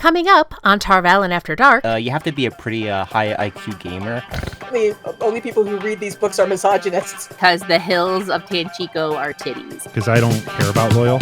Coming up on Tarvalin After Dark. You have to be a pretty high IQ gamer. The only people who read these books are misogynists. Because the hills of Tanchico are titties. Because I don't care about loyal.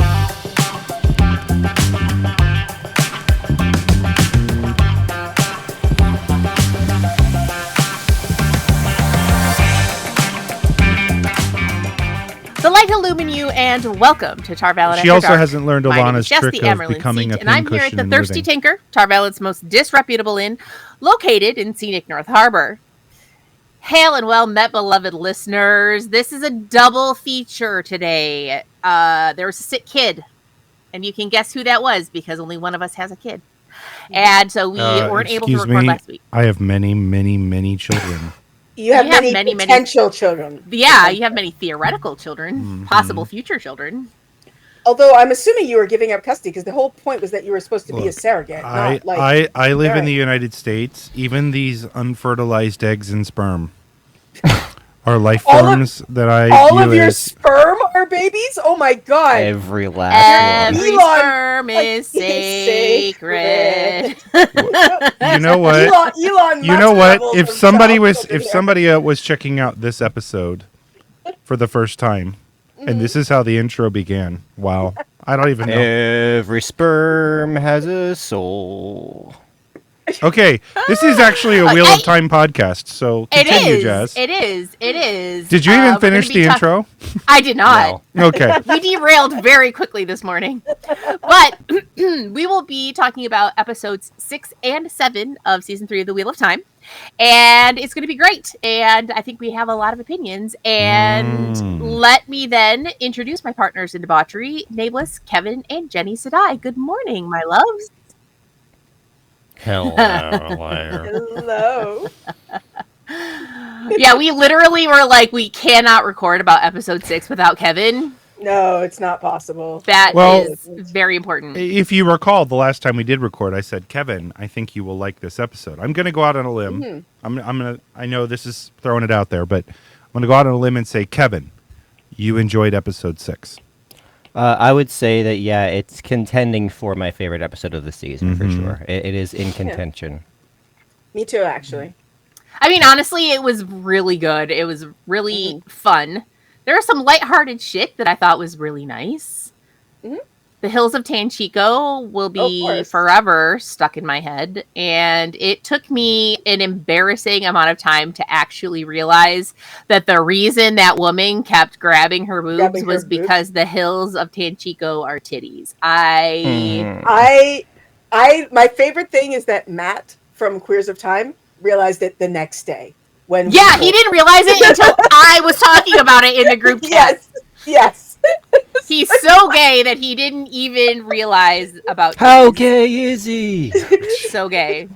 The light illumine you, and welcome to Tarvalin After She also Dark. hasn't learned Alana's trick of becoming a and I'm here at the Thirsty Tinker, Tarvalin's most disreputable inn, located in scenic North Harbor. Hail and well met, beloved listeners. This is a double feature today. There was a sick kid, and you can guess who that was because only one of us has a kid. And so we weren't able to record last week. I have many, many, many children. You have many potential children. Yeah, you have many theoretical children, possible future children. Although I'm assuming you were giving up custody because the whole point was that you were supposed to be a surrogate. I live in the United States. Even these unfertilized eggs and sperm are life forms that I all view of your as... sperm are babies? Oh my god. Every last one. Every sperm is sacred. You know what? Elon you know what? If somebody was checking out this episode for the first time, and this is how the intro began. Wow. I don't even know. Every sperm has a soul. Okay, this is actually a Wheel of Time podcast, so continue, Jazz. It is. Did you even finish the intro? I did not. No. Okay. We derailed very quickly this morning. But we will be talking about episodes 6 and 7 of Season 3 of The Wheel of Time. And it's going to be great. And I think we have a lot of opinions. And let me then introduce my partners in debauchery, Nameless, Kevin, and Jenny Sadai. Good morning, my loves. Hello. Yeah, we literally were like, we cannot record about episode 6 without Kevin. No, it's not possible. That is very important. If you recall, the last time we did record, I said, Kevin, I think you will like this episode. I'm going to go out on a limb. I know this is throwing it out there, but I'm going to go out on a limb and say, Kevin, you enjoyed episode 6. I would say that, yeah, it's contending for my favorite episode of the season, for sure. It is in contention. Yeah. Me too, actually. I mean, honestly, it was really good. It was really fun. There was some lighthearted shit that I thought was really nice. The Hills of Tanchico will be forever stuck in my head. And it took me an embarrassing amount of time to actually realize that the reason that woman kept grabbing her boobs was because the Hills of Tanchico are titties. My favorite thing is that Matt from Queers of Time realized it the next day. He didn't realize it until I was talking about it in the group chat. Yes. He's so gay that he didn't even realize about How gay is he? So gay.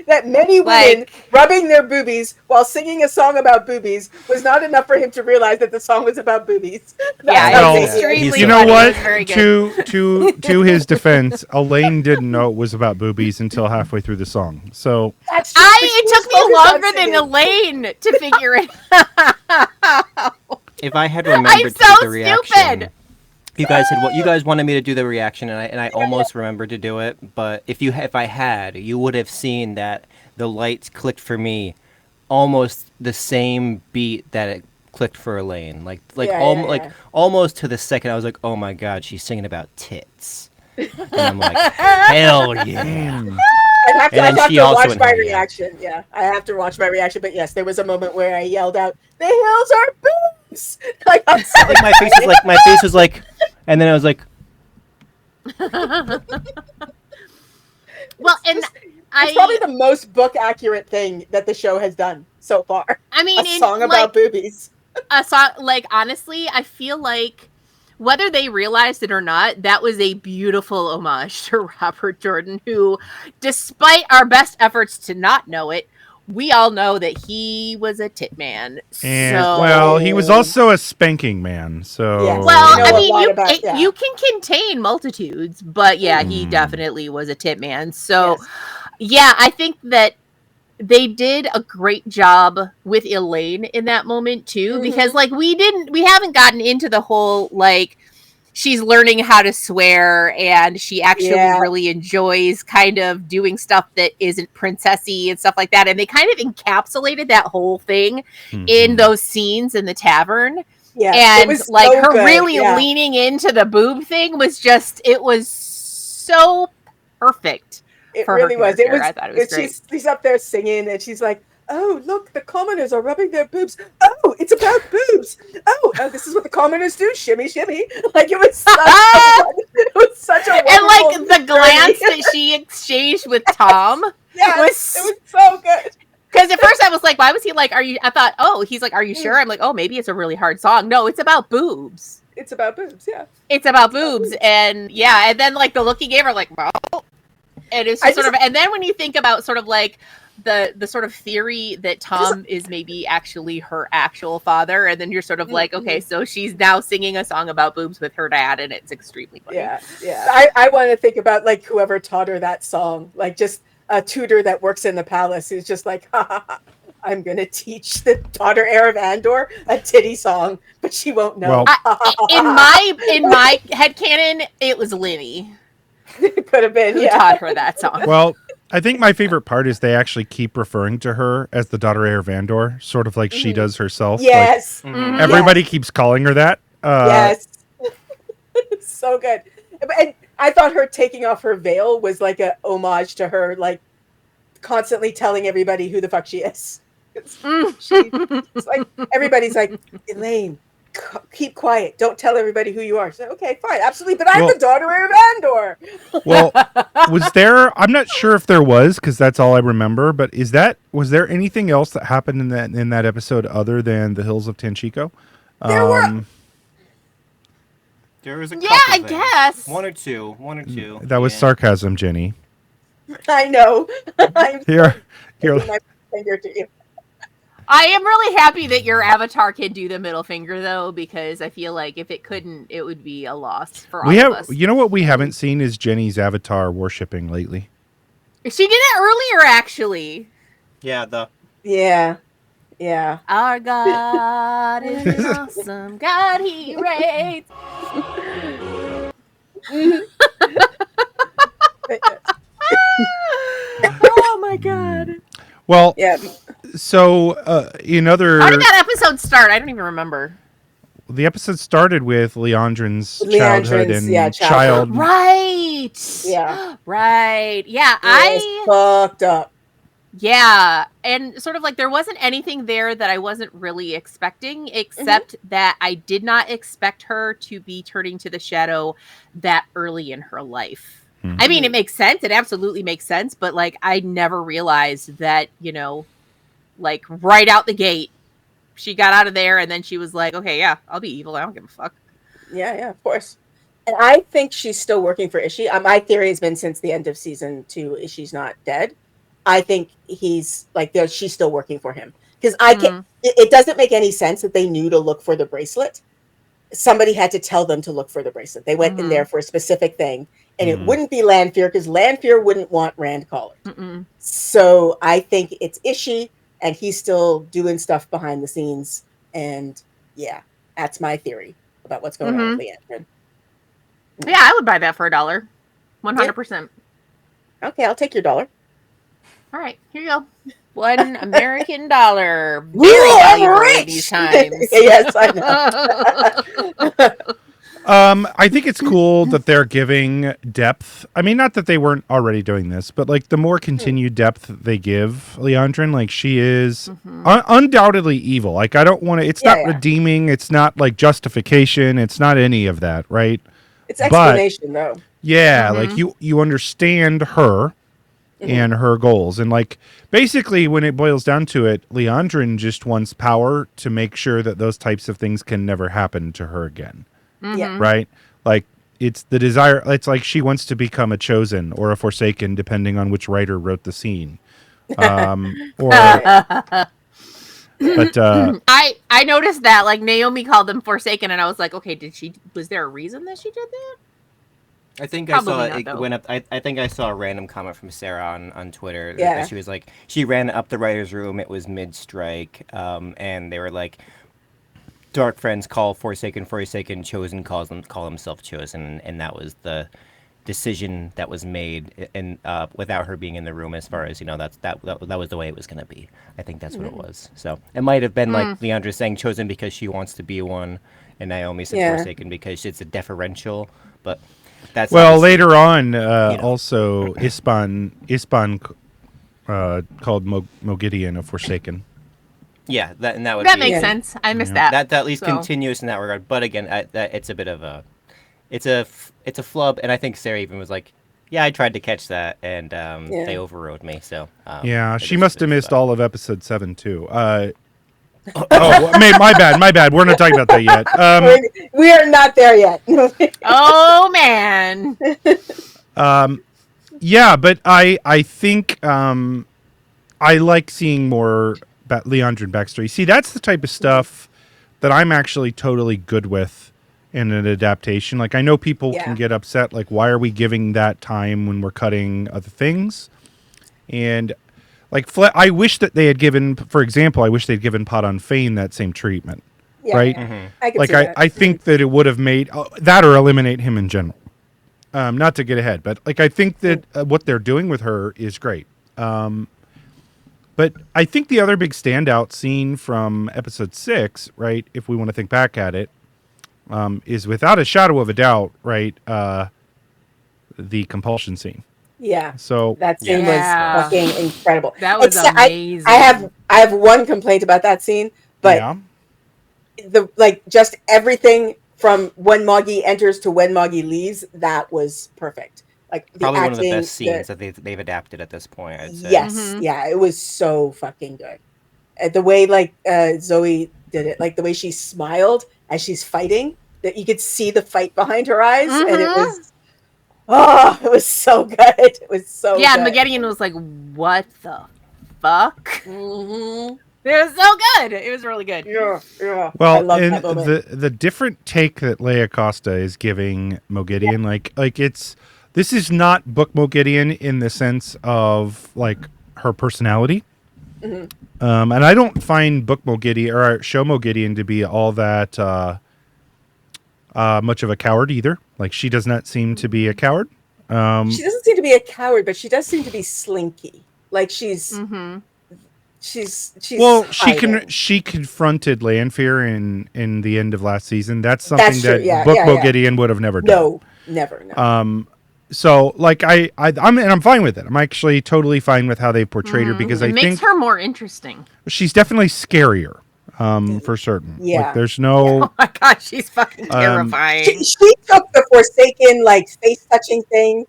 That many women rubbing their boobies while singing a song about boobies was not enough for him to realize that the song was about boobies. Extremely. You know what? To his defense, Elaine didn't know it was about boobies until halfway through the song. So it took me longer than Elaine to figure it out. If I had remembered to do the reaction, you guys wanted me to do the reaction, and I almost remembered to do it. But if I had, you would have seen that the lights clicked for me, almost the same beat that it clicked for Elaine. Almost to the second. I was like, oh my god, she's singing about tits, and I'm like, hell yeah. I have to watch my reaction. Yeah, I have to watch my reaction. But yes, there was a moment where I yelled out, "The hills are boobs!" My face was like, and then I was like, well, and it's probably the most book accurate thing that the show has done so far. I mean, a song about boobies. A song, honestly, I feel like whether they realized it or not, that was a beautiful homage to Robert Jordan, who, despite our best efforts to not know it, we all know that he was a tit man. He was also a spanking man. So, you can contain multitudes, but he definitely was a tit man. So, I think that they did a great job with Elaine in that moment too, because we haven't gotten into the whole she's learning how to swear, and she actually really enjoys kind of doing stuff that isn't princessy and stuff like that. And they kind of encapsulated that whole thing in those scenes in the tavern. Yeah, and like so her really leaning into the boob thing was so perfect. It really was. It was. I thought it was great. She's up there singing, and she's like, "Oh, look, the commoners are rubbing their boobs. Oh, it's about boobs. Oh, this is what the commoners do. Shimmy, shimmy." Like it was such a and like the glance that she exchanged with Tom. It was so good. Because at first I was like, why was he like, are you, I thought, oh, he's like, are you sure? I'm like, oh, maybe it's a really hard song. No, it's about boobs. It's about boobs, yeah. It's about boobs. And yeah, and then like the look he gave her, like, well, and it's just sort of, and then when you think about sort of like the sort of theory that Tom is maybe actually her actual father, and then you're sort of like, okay, so she's now singing a song about boobs with her dad, and it's extremely funny. Yeah. I want to think about like whoever taught her that song, like just a tutor that works in the palace who's just like, I'm going to teach the daughter heir of Andor a titty song, but she won't know. Well, in my headcanon, it was Linny. It could have been, who taught her that song. Well, I think my favorite part is they actually keep referring to her as the daughter heir of Andor, sort of like she does herself. Yes. Like, everybody keeps calling her that. Yes. So good. And I thought her taking off her veil was like a homage to her, like constantly telling everybody who the fuck she is. It's like everybody's like, Elaine, keep quiet. Don't tell everybody who you are. So, okay, fine, absolutely. But I'm the daughter of Andor. Well, was there? I'm not sure if there was, because that's all I remember. But was there anything else that happened in that episode other than the Hills of Tanchico? There was a couple I things. guess one or two. That was sarcasm, Jenny. I know. Here. My finger to you. I am really happy that your avatar can do the middle finger, though, because I feel like if it couldn't, it would be a loss for all of us. You know what we haven't seen is Jenny's avatar worshipping lately. She did it earlier, actually. Yeah, Yeah. Our God is an awesome God, he reigns. Oh my God. Well, so in other... How did that episode start? I don't even remember. The episode started with Leandrin's childhood and child. Right. Yeah. Right. Yeah. I fucked up. Yeah, and sort of like there wasn't anything there that I wasn't really expecting, except that I did not expect her to be turning to the shadow that early in her life. I mean, it makes sense. It absolutely makes sense. But like, I never realized that, like right out the gate, she got out of there and then she was like, okay, yeah, I'll be evil. I don't give a fuck. Yeah, of course. And I think she's still working for Ishii. My theory has been since the end of season 2, Ishii's not dead. I think he's like, she's still working for him. Because it doesn't make any sense that they knew to look for the bracelet. Somebody had to tell them to look for the bracelet. They went in there for a specific thing. And it wouldn't be Lanfear, because Lanfear wouldn't want Rand collared. So I think it's Ishii, and he's still doing stuff behind the scenes. And yeah, that's my theory about what's going on with Leandrin. Yeah, I would buy that for $1. 100%. Okay, I'll take your $1. All right, here you go. $1 American dollar. Very valuable these times. Yes, I know. I think it's cool that they're giving depth. I mean, not that they weren't already doing this, but like the more continued depth they give Leandrin, like she is undoubtedly evil. Like I don't want to. It's not redeeming. It's not like justification. It's not any of that, right? It's explanation, though. Yeah, like you understand her. And her goals. And like basically when it boils down to it, Leandrin just wants power to make sure that those types of things can never happen to her again. Yeah. Right? Like it's the desire, it's like she wants to become a chosen or a forsaken, depending on which writer wrote the scene. But I noticed that like Naomi called them forsaken and I was like, okay, was there a reason that she did that? I think Probably I saw not, it went up. I think I saw a random comment from Sarah on Twitter. Yeah. That she was like, she ran up the writer's room. It was mid-strike, and they were like, Dark Friends call Forsaken, Chosen call himself Chosen, and that was the decision that was made, and without her being in the room. As far as that was the way it was going to be. I think that's what it was. So it might have been like Leandra saying Chosen because she wants to be one, and Naomi said Forsaken because it's a deferential. But that's later on. Also, Ispan called Moghedian a Forsaken. Yeah, that makes sense. I missed that. That at least continuous in that regard. But again, it's a bit of a, it's a flub, and I think Sarah even was like, "Yeah, I tried to catch that, and they overrode me." So she must have missed all of episode 7 too. My bad. We're not talking about that yet. We are not there yet. Oh man. Yeah, but I think I like seeing more Leandrin backstory. See, that's the type of stuff that I'm actually totally good with in an adaptation. Like, I know people can get upset, like, why are we giving that time when we're cutting other things? And like, I wish that they had given, for example, they'd given Podon Fane that same treatment, right? Mm-hmm. I think that it would have made that, or eliminate him in general. Not to get ahead, but like, I think that what they're doing with her is great. But I think the other big standout scene from episode 6, right, if we want to think back at it, is without a shadow of a doubt, right, the compulsion scene. Yeah. So that scene was fucking incredible. That was amazing. I have one complaint about that scene, but just everything from when Moggy enters to when Moggy leaves, that was perfect. Like, probably one of the best scenes that they've adapted at this point, I'd say. Yes, yeah, it was so fucking good. The way Zoe did it, like the way she smiled as she's fighting, that you could see the fight behind her eyes, and it was so good. It was so good. And Moghedian was like, "What the fuck?" Mm-hmm. It was so good. It was really good. Yeah. Well, and the different take that Leia Costa is giving Moghedian, like this is not book Moghedian in the sense of like her personality. Mm-hmm. And I don't find book Moghedian or show Moghedian to be all that much of a coward either. Like, she does not seem to be a coward. She doesn't seem to be a coward, but she does seem to be slinky. Like, she's well, hiding. she confronted Lanfear in the end of last season. That's something that book Moghedian would have never done. No, never. No. So, like, I'm fine with it. I'm actually totally fine with how they portrayed her, because I think it makes her more interesting. She's definitely scarier, for certain. Yeah. Like, there's no. Oh my gosh, she's fucking terrifying. She took the Forsaken face touching thing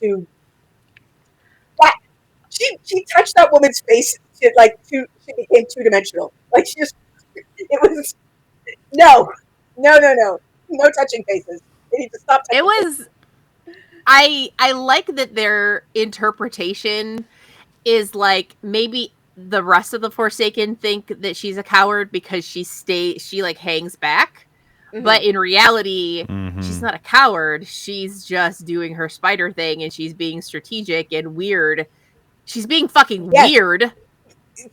to that. She touched that woman's face to she became 2-dimensional. Like, it was no touching faces. They need to stop touching. It was. I like that their interpretation is like, maybe the rest of the Forsaken think that she's a coward because she hangs back. Mm-hmm. But in reality, she's not a coward. She's just doing her spider thing, and she's being strategic and weird. She's being fucking weird.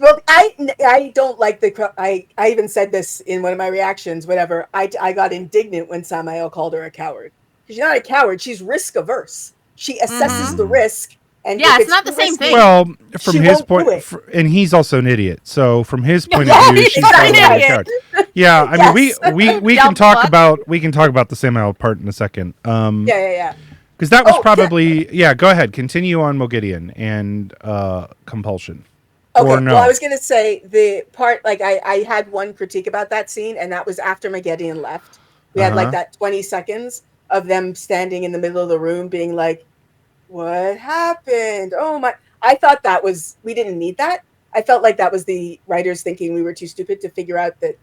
Well, I don't like I even said this in one of my reactions, whatever. I got indignant when Samael called her a coward. She's not a coward. She's risk averse. She assesses the risk, and it's not the same thing. Well, from his point, and he's also an idiot. So from his point of view, she's not a coward. Yeah, I mean, we can talk about the Samael part in a second. Yeah. Because that was probably Go ahead, continue on Moghedian and compulsion. Okay. Or no. Well, I was going to say the part, like, I had one critique about that scene, and that was after Moghedian left. We had like that 20 seconds of them standing in the middle of the room being like, what happened? Oh my. I thought we didn't need that. I felt like that was the writers thinking we were too stupid to figure out that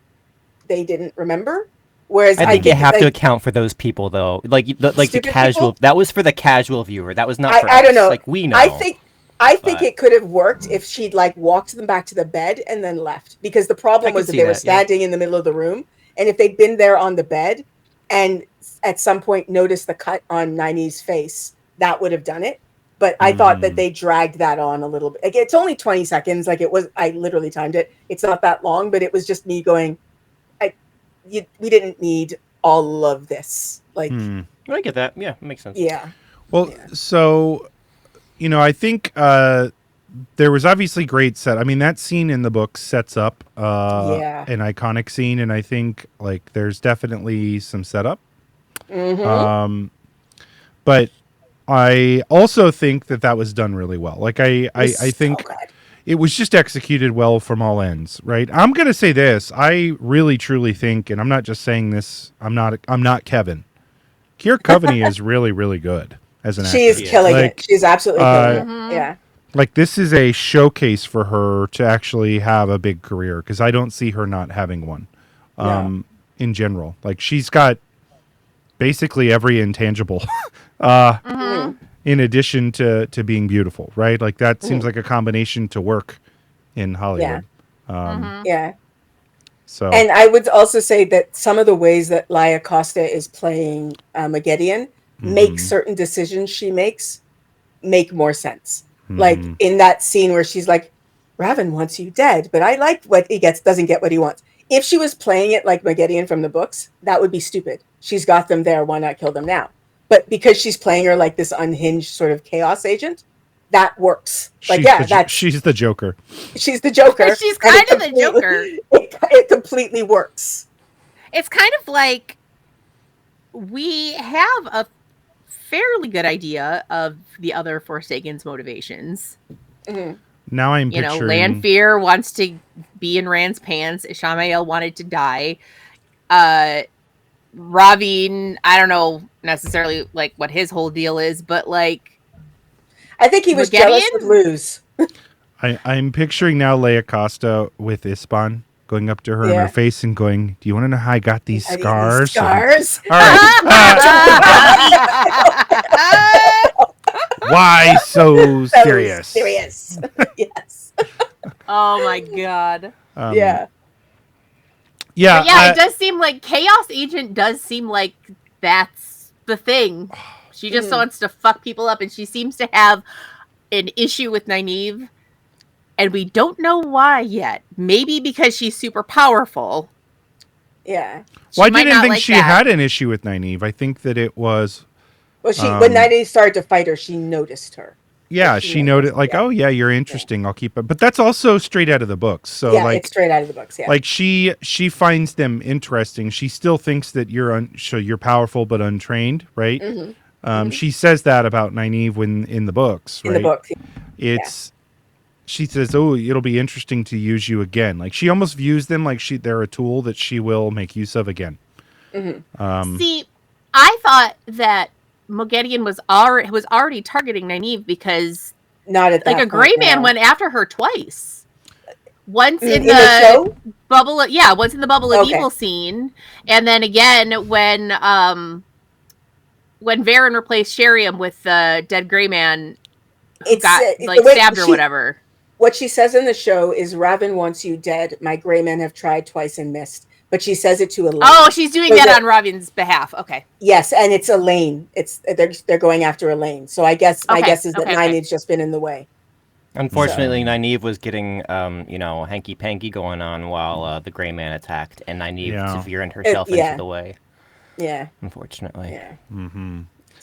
they didn't remember. Whereas I think you have to account for those people, though. Like the casual, that was for the casual viewer. That was not for us. I don't know. Like, we know. I think it could have worked if she'd walked them back to the bed and then left, because the problem was that they were standing in the middle of the room, and if they'd been there on the bed and at some point noticed the cut on Nynaeve's face, that would have done it. But I thought that they dragged that on a little bit. Like, it's only 20 seconds. Like, I literally timed it. It's not that long, but it was just me going, we didn't need all of this. Like, I get that. Yeah, it makes sense. Yeah. Well, so, I think there was obviously great set. I mean, that scene in the book sets up an iconic scene, and I think like there's definitely some setup. But I also think that was done really well. Like I think it was just executed well from all ends, right? I'm going to say this. I really truly think, and I'm not just saying this, I'm not Kevin. Keira Coveney is really, really good as an actor. She is killing it. She's absolutely killing it. Yeah. Like, this is a showcase for her to actually have a big career, because I don't see her not having one in general. Like, she's got basically every intangible in addition to being beautiful, right? Like, that seems like a combination to work in Hollywood. Yeah. So, and I would also say that some of the ways that Laia Costa is playing Moghedian make certain decisions she makes make more sense. Like in that scene where she's like, Raven wants you dead, but I like what he gets, doesn't get what he wants. If she was playing it like Moghedian from the books, that would be stupid. She's got them there. Why not kill them now? But because she's playing her like this unhinged sort of chaos agent, that works. Like, she's the Joker. She's the Joker. She's kind of the Joker. It completely works. It's kind of like we have a fairly good idea of the other Forsakens' motivations. Now I'm picturing... Lanfear wants to be in Rand's pants. Ishamael wanted to die. Ravine, I don't know necessarily like what his whole deal is, but like... I think he was jealous of Luz. I'm picturing now Laia Costa with Ispan going up to her in her face and going, do you want to know how I got these scars? All right. Why so serious? Serious. Yes. Oh my god. Yeah. Yeah, it does seem like Chaos Agent does seem like that's the thing. She just wants to fuck people up, and she seems to have an issue with Nynaeve, and we don't know why yet. Maybe because she's super powerful. Yeah. Well, I didn't think she had an issue with Nynaeve. I think that it was... Well, when Nynaeve started to fight her, she noticed her. Yeah, she noticed, like, oh, yeah, you're interesting. I'll keep it. But that's also straight out of the books. So, like, it's straight out of the books, yeah. Like, she finds them interesting. She still thinks that you're powerful but untrained, right? She says that about Nynaeve in the books, right? In the books. She says, oh, it'll be interesting to use you again. Like, she almost views them like they're a tool that she will make use of again. See, I thought that Moghedian was already targeting Nynaeve because not at that like a gray man went after her twice. Once in the show? Bubble, once in the Bubble of Evil scene, and then again when Varen replaced Sheriam with the dead gray man who got stabbed or whatever. What she says in the show is, Raven wants you dead. My gray men have tried twice and missed. But she says it to Elaine. Oh, she's doing that on Raven's behalf. Okay. Yes, and it's Elaine. They're going after Elaine. So I guess my guess is that Nynaeve's just been in the way. Unfortunately, Nynaeve was getting hanky panky going on while the Gray Man attacked, and Nynaeve veered herself into the way. Yeah. Unfortunately. Yeah.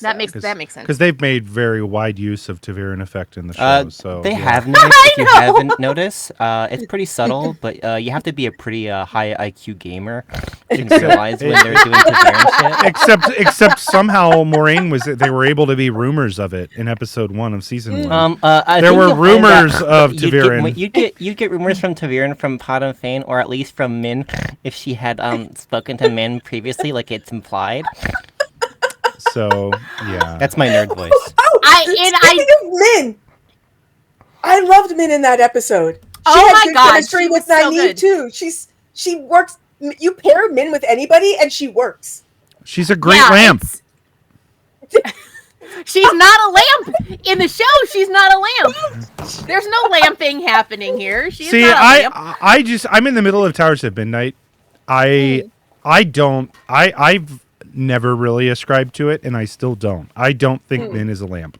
That makes sense. Because they've made very wide use of Taviran effect in the show. So they have noticed. If you haven't noticed, it's pretty subtle, but you have to be a pretty high IQ gamer to realize when they're doing Taviran shit. Except somehow Moraine they were able to be rumors of it in episode 1 of season 1. There were rumors of Taviran. You'd get rumors from Taviran from Padam Fain, or at least from Min, if she had spoken to Min previously, like it's implied. So yeah, that's my nerd voice. Speaking of Min, I loved Min in that episode. She had good chemistry with Nynaeve too. She works. You pair Min with anybody, and she works. She's a great lamp. She's not a lamp in the show. She's not a lamp. There's no lamping happening here. She's not a lamp. I'm in the middle of Towers of Midnight. I've never really ascribed to it, and I still don't. I don't think Min is a lamp.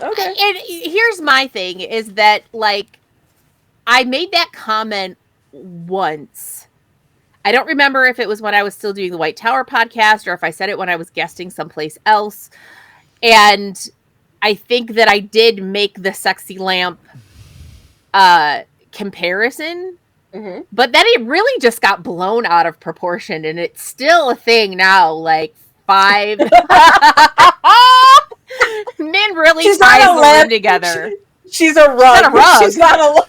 Okay. And here's my thing, is that, like, I made that comment once. I don't remember if it was when I was still doing the White Tower podcast or if I said it when I was guesting someplace else. And I think that I did make the Sexy Lamp comparison, but then it really just got blown out of proportion, and it's still a thing now. Like 5 men really ties the room together. She's a rug. She's not a rug.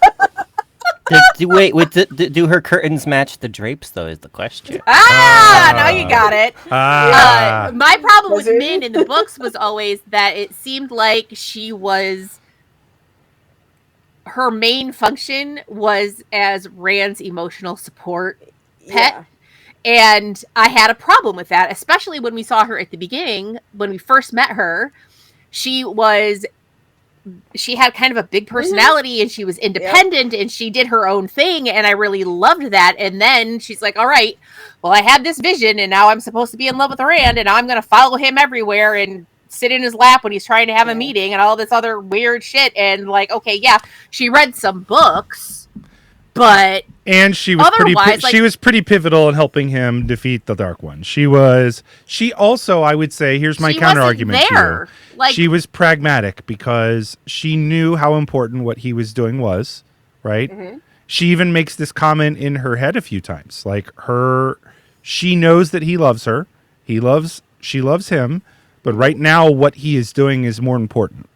Do her curtains match the drapes, though, is the question. Now you got it. My problem with Min in the books was always that it seemed like her main function was as Rand's emotional support pet. Yeah. And I had a problem with that, especially when we saw her at the beginning. When we first met her, she had kind of a big personality, and she was independent, and she did her own thing, and I really loved that. And then she's like, all right, well, I had this vision, and now I'm supposed to be in love with Rand, and now I'm going to follow him everywhere and sit in his lap when he's trying to have a meeting and all this other weird shit. And like, okay, yeah, she read some books, but and she was pretty pivotal in helping him defeat the Dark One. She also, I would say, here's my counter argument here. Like, she was pragmatic because she knew how important what he was doing was, right? Mm-hmm. She even makes this comment in her head a few times. Like, she knows that he loves her. She loves him, but right now what he is doing is more important.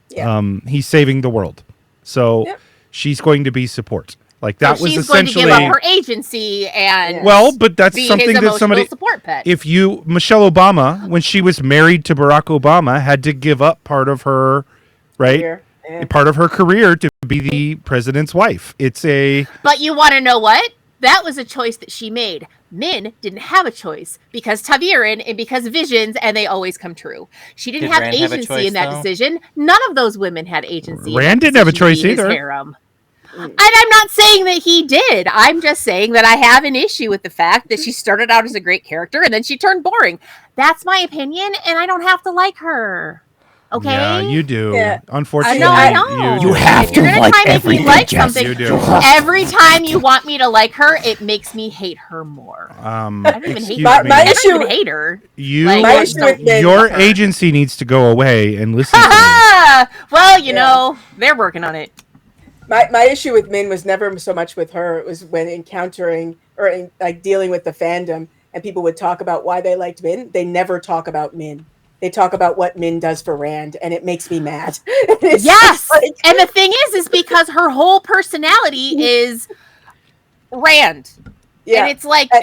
Yeah. He's saving the world. So she's going to be support. Like, that was essentially... She's going to give up her agency and... Well, but that's something that somebody... support pet. Michelle Obama, when she was married to Barack Obama, had to give up part of her, right? Part of her career to be the president's wife. But you want to know what? That was a choice that she made. Min didn't have a choice because Ta'veren and because visions, and they always come true. She didn't have agency in that decision. None of those women had agency. Rand didn't have a choice either. And I'm not saying that he did. I'm just saying that I have an issue with the fact that she started out as a great character and then she turned boring. That's my opinion, and I don't have to like her. Okay? Yeah, you do. Yeah. Unfortunately, I know. You have to like everything. Every time you want me to like her, it makes me hate her more. I don't even hate her. I don't even hate her. Your agency needs to go away and listen to me. Well, you know, they're working on it. My issue with Min was never so much with her. It was when encountering or dealing with the fandom, and people would talk about why they liked Min. They never talk about Min. They talk about what Min does for Rand, and it makes me mad. Yes, and the thing is because her whole personality is Rand. Yeah. And it's like I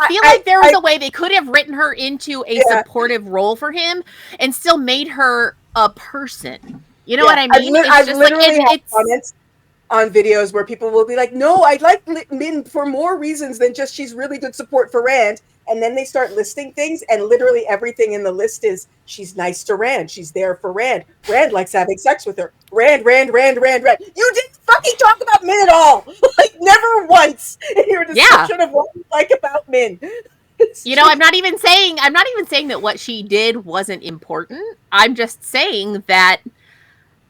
feel like there was a way they could have written her into a supportive role for him and still made her a person. You know what I mean? I've literally had comments on videos where people will be like, no, I like Min for more reasons than just she's really good support for Rand. And then they start listing things, and literally everything in the list is she's nice to Rand. She's there for Rand. Rand likes having sex with her. Rand. You didn't fucking talk about Min at all. Like, never once in your description of what you like about Min. I'm not even saying that what she did wasn't important. I'm just saying that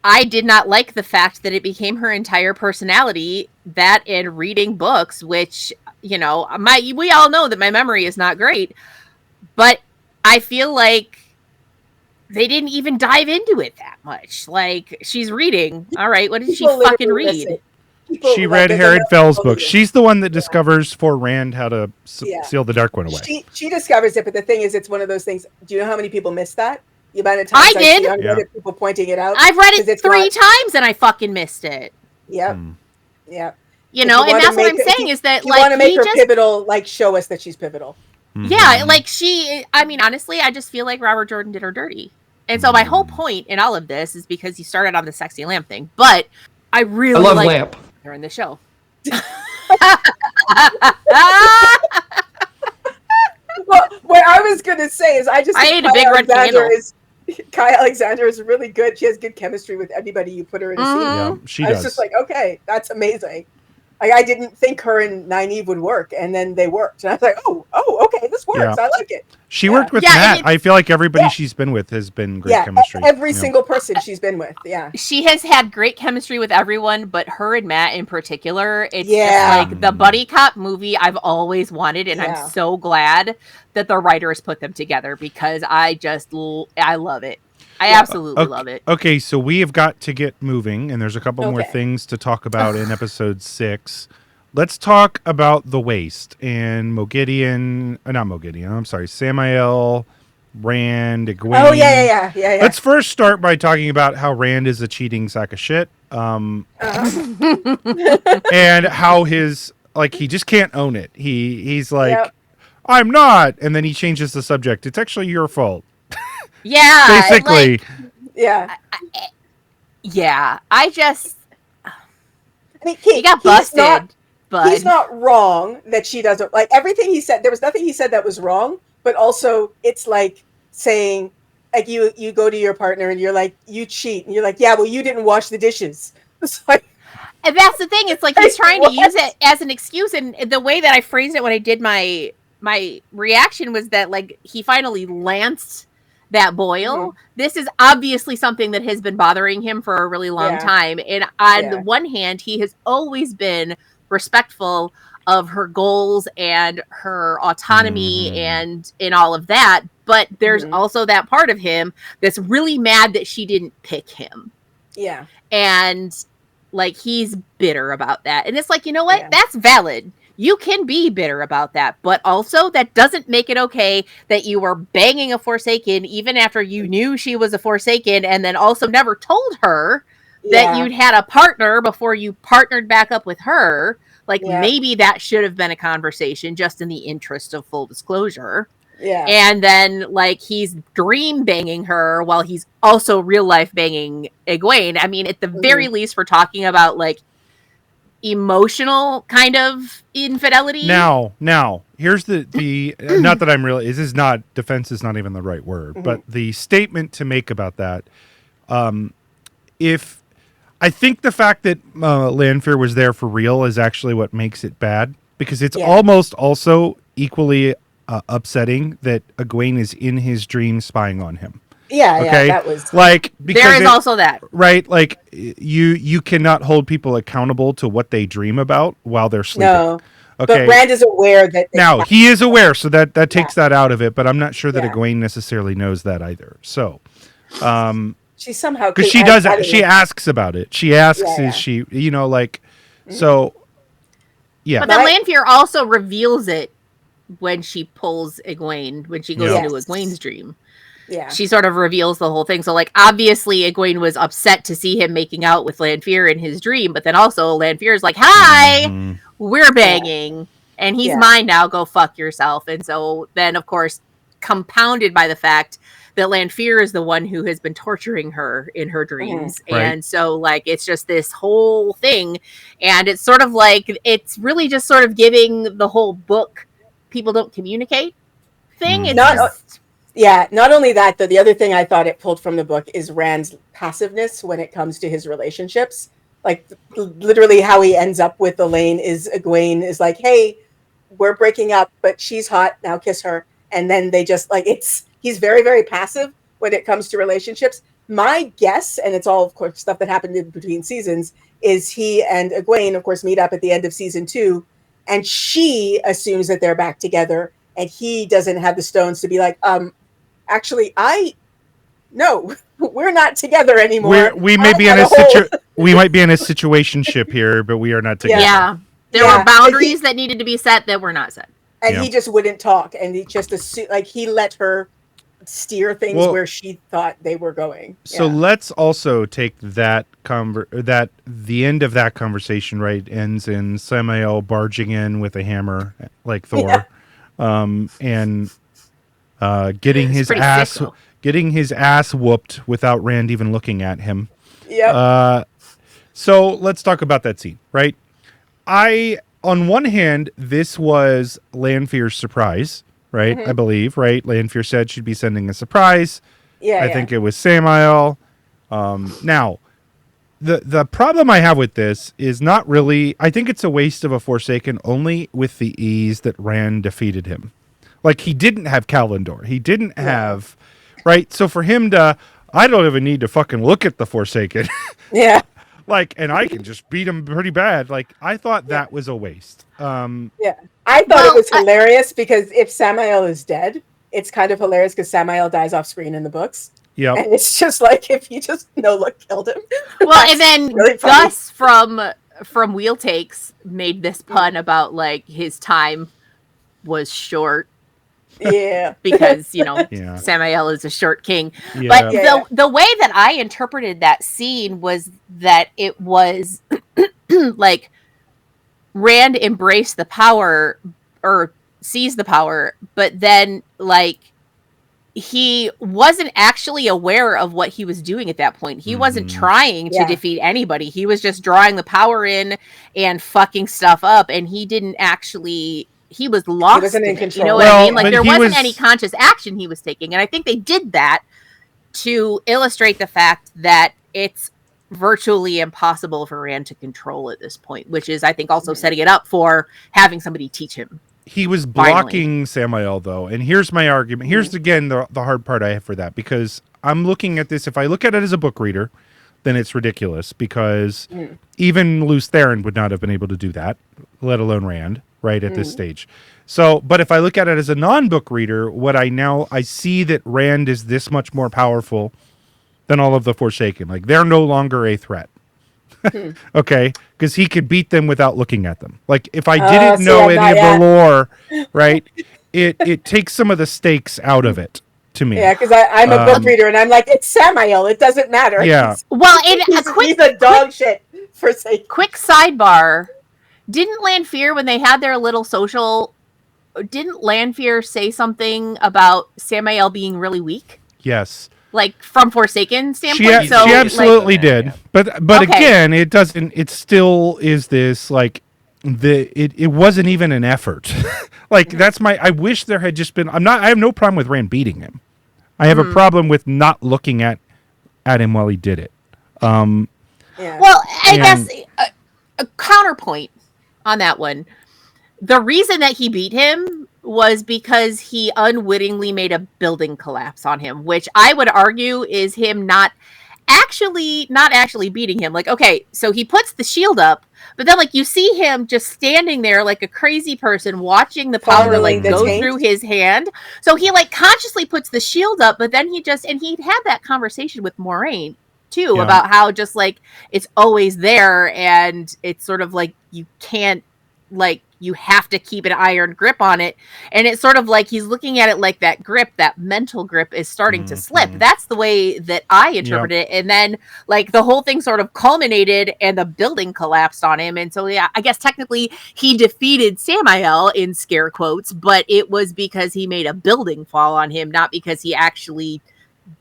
I did not like the fact that it became her entire personality, that and reading books, which, we all know that my memory is not great, but I feel like they didn't even dive into it that much. Like, she's reading. All right, what did she fucking read? She read Harrod Fell's book. She's the one that discovers for Rand how to seal the Dark One away. She discovers it, but the thing is, it's one of those things. Do you know how many people missed that? The amount of times I did. See on people pointing it out. I've read it 3 times and I fucking missed it. Yep. Yep. And that's what I'm saying is that, like, you want to make her pivotal, like, show us that she's pivotal. Yeah, like, honestly, I just feel like Robert Jordan did her dirty. And so my whole point in all of this is because he started on the Sexy Lamp thing, but I really love Lamp. Her in the show. Well, what I was going to say is I ate a big red candle. Kai Alexander is really good. She has good chemistry with everybody you put her in a scene. Yeah, she does. I was just like, okay, that's amazing. Like, I didn't think her and Nynaeve would work, and then they worked. And I was like, oh, okay, this works. Yeah. I like it. She worked with Matt. I feel like everybody she's been with has been great chemistry. Every single person she's been with. Yeah. She has had great chemistry with everyone, but her and Matt in particular, it's just like the buddy cop movie I've always wanted, and I'm so glad that the writers put them together because I love it. I absolutely love it. Okay, so we have got to get moving, and there's a couple more things to talk about in episode 6. Let's talk about the Waste and Moghedian. Not Moghedian. I'm sorry, Samael, Rand, Egwene. Oh yeah. Let's first start by talking about how Rand is a cheating sack of shit, and how he just can't own it. He's like, I'm not, and then he changes the subject. It's actually your fault. Yeah, basically. He got busted. He's not wrong that she doesn't like everything he said. There was nothing he said that was wrong, but also it's like saying, like you go to your partner and you're like, you cheat, and you're like, yeah, well, you didn't wash the dishes. It's like, and that's the thing. It's like he's trying to use it as an excuse, and the way that I phrased it when I did my reaction was that like he finally lanced that boil. This is obviously something that has been bothering him for a really long time. And on the one hand, he has always been respectful of her goals and her autonomy and in all of that. But there's also that part of him that's really mad that she didn't pick him. Yeah. And like he's bitter about that. And it's like, you know what? That's valid. You can be bitter about that, but also that doesn't make it okay that you were banging a Forsaken even after you knew she was a Forsaken, and then also never told her that you'd had a partner before you partnered back up with her. Like maybe that should have been a conversation just in the interest of full disclosure. Yeah. And then like he's dream banging her while he's also real life banging Egwene. I mean, at the very least, we're talking about like emotional kind of infidelity. Now here's the not that I'm really, defense is not even the right word, but the statement to make about that, if I think the fact that Lanfear was there for real is actually what makes it bad, because it's almost also equally upsetting that Egwene is in his dream spying on him. Yeah, that was like, because there is also that, right? Like you cannot hold people accountable to what they dream about while they're sleeping. No, okay. But Rand is aware that he is aware, so that takes that out of it. But I'm not sure that Egwene necessarily knows that either. So, she somehow because she does, she asks about it. She asks, is she, so, yeah. But then Lanfear also reveals it when she pulls Egwene, when she goes into Egwene's dream. Yeah. She sort of reveals the whole thing. So, like, obviously, Egwene was upset to see him making out with Lanfear in his dream, but then also Lanfear's like, hi, we're banging, and he's mine now, go fuck yourself. And so then, of course, compounded by the fact that Lanfear is the one who has been torturing her in her dreams. Right. And so, like, it's just this whole thing. And it's sort of like, it's really just sort of giving the whole book people don't communicate thing. It's not only that, though, the other thing I thought it pulled from the book is Rand's passiveness when it comes to his relationships. Like, literally how he ends up with Elaine is Egwene is like, hey, we're breaking up, but she's hot, now kiss her. And then they just, like, he's very, very passive when it comes to relationships. My guess, and it's all, of course, stuff that happened in between seasons, is he and Egwene, of course, meet up at the end of season 2, and she assumes that they're back together, and he doesn't have the stones to be like, actually, no, we're not together anymore. We might be in a situationship here, but we are not together. Yeah, there were boundaries that needed to be set that were not set, and he just wouldn't talk, and he just he let her steer things where she thought they were going. So let's also take that the end of that conversation, right, ends in Samael barging in with a hammer like Thor, and getting his ass whooped without Rand even looking at him. Yep. So let's talk about that scene, right? On one hand, this was Lanfear's surprise, right? I believe, right? Lanfear said she'd be sending a surprise. I think it was Samael. Now, the problem I have with this is not really. I think it's a waste of a Forsaken only with the ease that Rand defeated him. Like, he didn't have Kalendor. He didn't have, right? So for him to, I don't even need to fucking look at the Forsaken. Yeah. Like, and I can just beat him pretty bad. Like, I thought that was a waste. Yeah. I thought it was hilarious because if Samael is dead, it's kind of hilarious because Samael dies off screen in the books. Yeah. And it's just like if he just no look killed him. Well, and then really Gus from Wheel Takes made this pun about like his time was short. Yeah. Because, you know, Samael is a short king. Yeah. But the way that I interpreted that scene was that it was like Rand embraced the power or seized the power, but then like he wasn't actually aware of what he was doing at that point. He wasn't trying to defeat anybody. He was just drawing the power in and fucking stuff up, and he didn't actually... He was lost. He wasn't in control. You know what I mean? Like, there wasn't any conscious action he was taking. And I think they did that to illustrate the fact that it's virtually impossible for Rand to control at this point, which is, I think, also setting it up for having somebody teach him. He was blocking Samael, though. And here's my argument. Here's, again, the hard part I have for that. Because I'm looking at this. If I look at it as a book reader, then it's ridiculous. Because even Luce Theron would not have been able to do that, let alone Rand. Right at this stage. So, but if I look at it as a non-book reader, I see that Rand is this much more powerful than all of the Forsaken. Like, they're no longer a threat. Okay? Because he could beat them without looking at them. Like, if I didn't know any of the lore, right, it takes some of the stakes out of it to me. Yeah, because I'm a book reader and I'm like, it's Samael. It doesn't matter. Yeah. Well, he's a dog shit Forsaken. Quick sidebar. Didn't Lanfear, when they had their little social, didn't Lanfear say something about Samael being really weak? Yes. Like, from Forsaken standpoint? She absolutely did. But again, it doesn't, it still is this, like, it wasn't even an effort. Like, that's I wish there had just been, I have no problem with Rand beating him. I have a problem with not looking at him while he did it. Well, I guess, a counterpoint on that one. The reason that he beat him was because he unwittingly made a building collapse on him, which I would argue is him not actually beating him. Like, okay, so he puts the shield up, but then like you see him just standing there like a crazy person watching the power like go through his hand. So he like consciously puts the shield up, but then he'd had that conversation with Moraine too, about how just like it's always there and it's sort of like you can't, like, you have to keep an iron grip on it, and it's sort of like he's looking at it like that grip, that mental grip is starting to slip. That's the way that I interpret it. And then like the whole thing sort of culminated and the building collapsed on him, and so I guess technically he defeated Samael in scare quotes, but it was because he made a building fall on him, not because he actually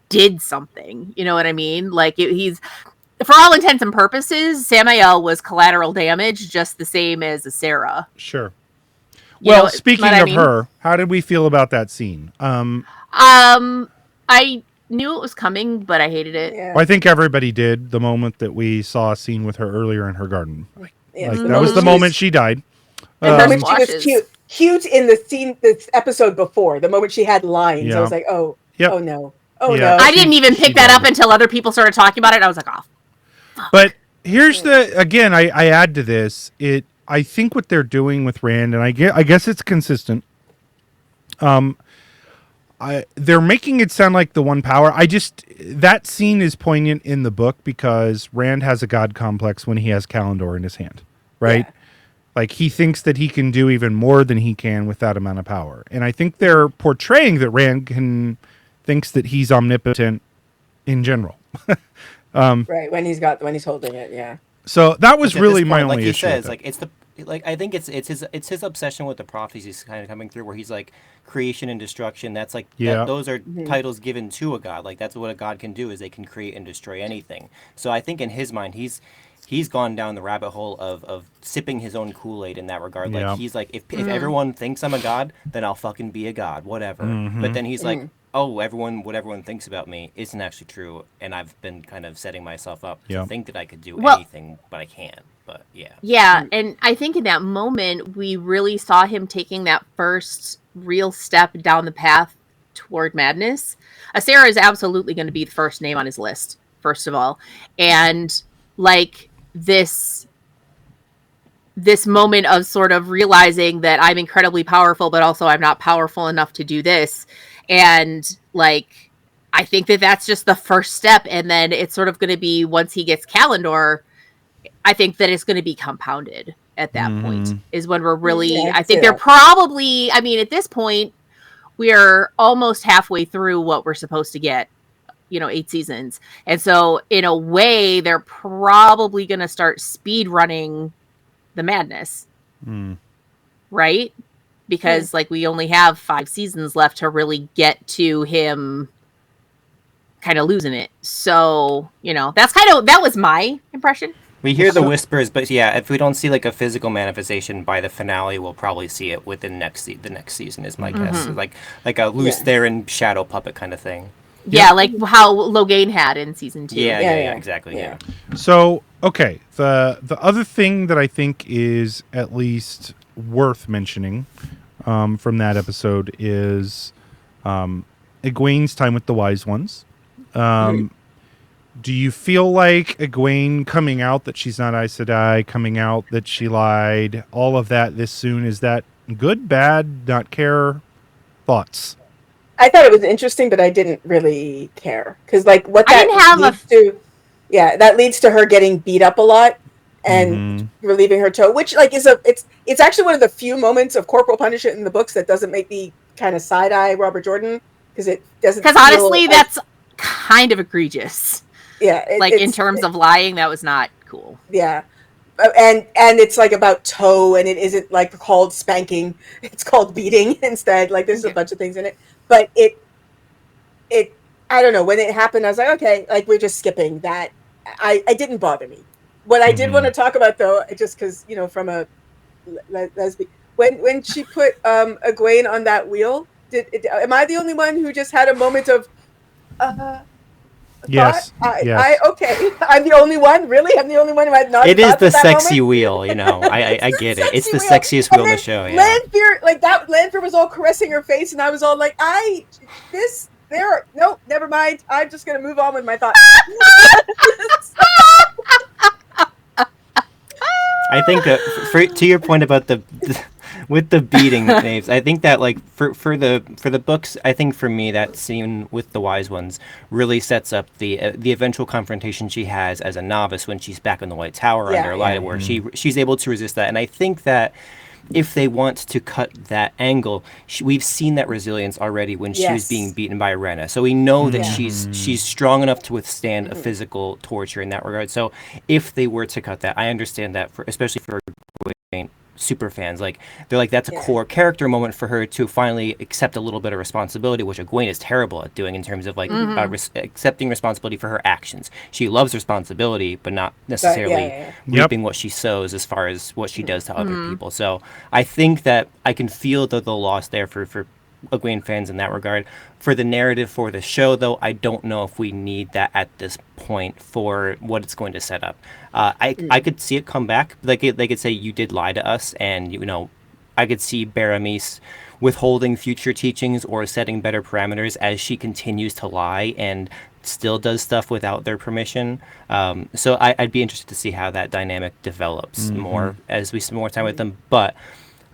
did something. You know what I mean? Like, he's, for all intents and purposes, Samael was collateral damage, just the same as Sarah. Sure. Well, speaking of her, how did we feel about that scene? I knew it was coming, but I hated it. Yeah. Well, I think everybody did the moment that we saw a scene with her earlier in her garden. That was the moment she died. The moment she was cute in the scene, this episode before, the moment she had lines, I was like, oh no. Oh no! I didn't even pick that up until other people started talking about it. I was like, "Oh." Fuck. But here's again. I add to this. I think what they're doing with Rand, and I guess it's consistent. They're making it sound like the one power. That scene is poignant in the book because Rand has a god complex when he has Kalendor in his hand, right? Yeah. Like, he thinks that he can do even more than he can with that amount of power, and I think they're portraying that Rand thinks that he's omnipotent in general. Right, when he's holding it, yeah. So that was really my only issue. Like he says, I think it's his obsession with the prophecies kind of coming through, where he's like creation and destruction. That's like those are titles given to a god. Like, that's what a god can do, is they can create and destroy anything. So I think in his mind, he's gone down the rabbit hole of sipping his own Kool-Aid in that regard. Like, he's like, if everyone thinks I'm a god, then I'll fucking be a god, whatever. But then he's like, oh, what everyone thinks about me isn't actually true, and I've been kind of setting myself up to think that I could do anything, but I can't. But yeah. Yeah, and I think in that moment, we really saw him taking that first real step down the path toward madness. Asera is absolutely going to be the first name on his list, first of all. And like this moment of sort of realizing that I'm incredibly powerful, but also I'm not powerful enough to do this. And like, I think that that's just the first step. And then it's sort of going to be, once he gets Kalendor, I think that it's going to be compounded at that point is when we're really, I think they're probably, I mean, at this point, we are almost halfway through what we're supposed to get, 8 seasons. And so in a way, they're probably going to start speed running the madness. Right? Because like we only have 5 seasons left to really get to him kind of losing it. So, that was my impression. We hear the whispers, but yeah, if we don't see like a physical manifestation by the finale, we'll probably see it within the next season. Is my guess, like a loose Theron shadow puppet kind of thing. Yeah, like how Logain had in season 2. Yeah, exactly. Yeah. So okay, the other thing that I think is at least worth mentioning from that episode is Egwene's time with the Wise Ones. Do you feel like Egwene coming out that she's not Aes Sedai, coming out that she lied, all of that this soon, is that good, bad, not care? Thoughts? I thought it was interesting, but I didn't really care. Because like what that that leads to her getting beat up a lot and relieving her toe, which like it's actually one of the few moments of corporal punishment in the books that doesn't make me kind of side-eye Robert Jordan, because it doesn't. Because honestly, that's kind of egregious. Yeah, in terms of lying, that was not cool. Yeah, and it's like about toe, and it isn't like called spanking; it's called beating instead. Like there's a bunch of things in it, but it I don't know, when it happened, I was like, okay, like we're just skipping that. I didn't bother me. What I did want to talk about though, just because from a lesbian, when she put Egwene on that wheel, am I the only one who just had a moment of Yes. Okay. I'm the only one. Really, I'm the only one who had not. It is the sexy wheel, I get it. It's the sexiest wheel in the show. Yeah. Lanfear, like that. Lanfear was all caressing her face, and I was all like, nope, never mind. I'm just gonna move on with my thoughts. I think that to your point about with the beating names, I think that like for the books, I think for me that scene with the Wise Ones really sets up the eventual confrontation she has as a novice when she's back in the White Tower under Elijah, where she's able to resist that. And I think that if they want to cut that angle, we've seen that resilience already when she was being beaten by Rena. So we know that she's strong enough to withstand a physical torture in that regard. So if they were to cut that, I understand that, especially for super fans, like they're like, that's a core character moment for her to finally accept a little bit of responsibility, which Egwene is terrible at doing in terms of like accepting responsibility for her actions. She loves responsibility, but not necessarily reaping what she sows as far as what she does to other people. So I think that I can feel the loss there for Egwene fans in that regard. For the narrative for the show, though, I don't know if we need that at this point for what it's going to set up. I could see it come back. They could say, you did lie to us, and I could see Berenice withholding future teachings or setting better parameters as she continues to lie and still does stuff without their permission. So I'd be interested to see how that dynamic develops more as we spend more time with them. But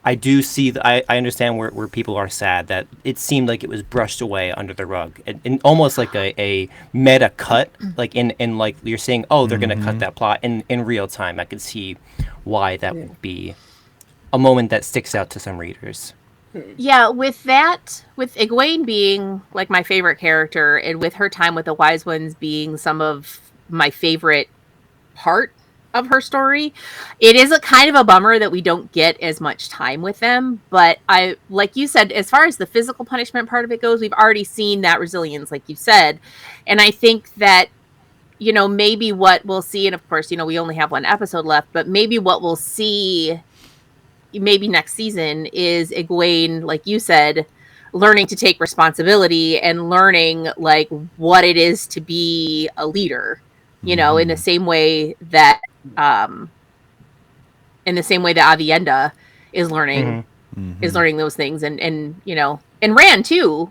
I do see I understand where people are sad that it seemed like it was brushed away under the rug and almost like a meta cut, like in like you're saying, oh, they're going to cut that plot in real time. I could see why that would be a moment that sticks out to some readers. Yeah, with Egwene being like my favorite character, and with her time with the Wise Ones being some of my favorite part of her story, it is a kind of a bummer that we don't get as much time with them. But I, like you said, as far as the physical punishment part of it goes, we've already seen that resilience, like you said. And I think that, maybe what we'll see, and of course, we only have one episode left, but maybe what we'll see maybe next season is Egwene, like you said, learning to take responsibility and learning like what it is to be a leader, you know, in the same way that Avienda is learning those things, and you know, and Rand too,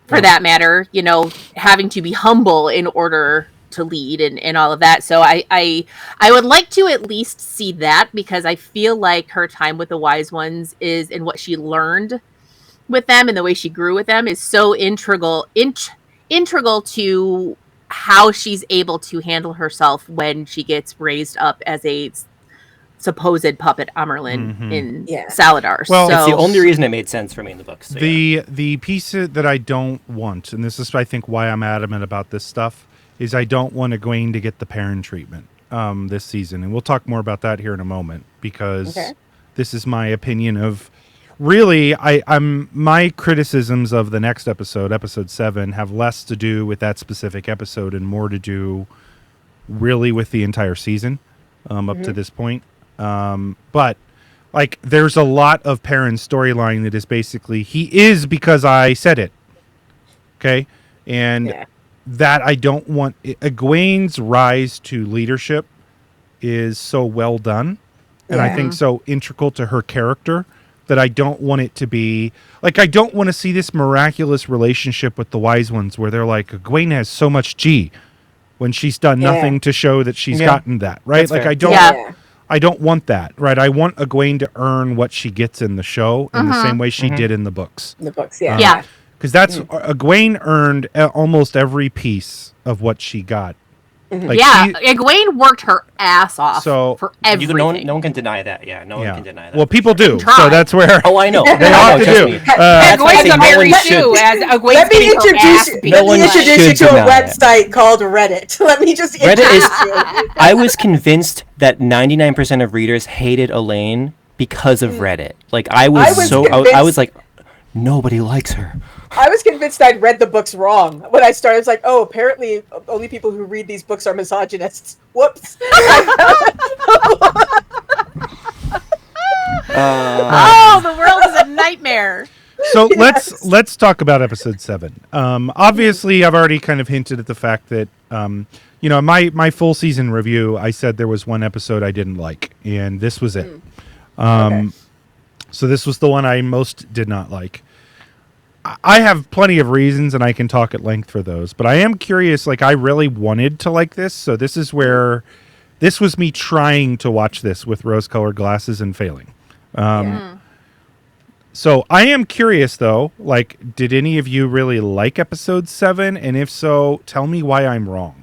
for that matter, you know, having to be humble in order to lead and all of that. So I would like to at least see that, because I feel like her time with the Wise Ones is, and what she learned with them and the way she grew with them is so integral to how she's able to handle herself when she gets raised up as a supposed puppet Amerlin in Saladar. Well, it's the only reason it made sense for me in the books. So the piece that I don't want, and this is I think why I'm adamant about this stuff, is I don't want Egwene to get the Perrin treatment this season, and we'll talk more about that here in a moment, because this is my opinion of. Really, I'm my criticisms of the next episode, episode 7, have less to do with that specific episode and more to do really with the entire season up to this point. But like, there's a lot of Perrin's storyline that is basically, he is because I said it. Okay. And that I don't want. Egwene's rise to leadership is so well done. And I think so integral to her character, that I don't want it to be like, I don't want to see this miraculous relationship with the Wise Ones where they're like, Egwene has so much G when she's done nothing to show that she's gotten that, right? That's like fair. I don't want that, right? I want Egwene to earn what she gets in the show in the same way she did in the books. In the books, because that's Egwene earned almost every piece of what she got. Like Egwene worked her ass off for everything. No one can deny that. No one can deny that. Well, people do. So that's where. Oh, I know. They ought to do. Egwene's a Mary Sue. Let me introduce you to a website called Reddit. Let me just introduce you. I was convinced that 99% of readers hated Elaine because of Reddit. Like I was like, nobody likes her. I was convinced I'd read the books wrong. When I started, I was like, oh, apparently only people who read these books are misogynists. Whoops. The world is a nightmare. So let's talk about episode 7. Obviously, I've already kind of hinted at the fact that, my full season review, I said there was one episode I didn't like, and this was it. So this was the one I most did not like. I have plenty of reasons, and I can talk at length for those. But I am curious, like, I really wanted to like this. So this is where, this was me trying to watch this with rose-colored glasses and failing. So I am curious, though, like, did any of you really like episode 7? And if so, tell me why I'm wrong.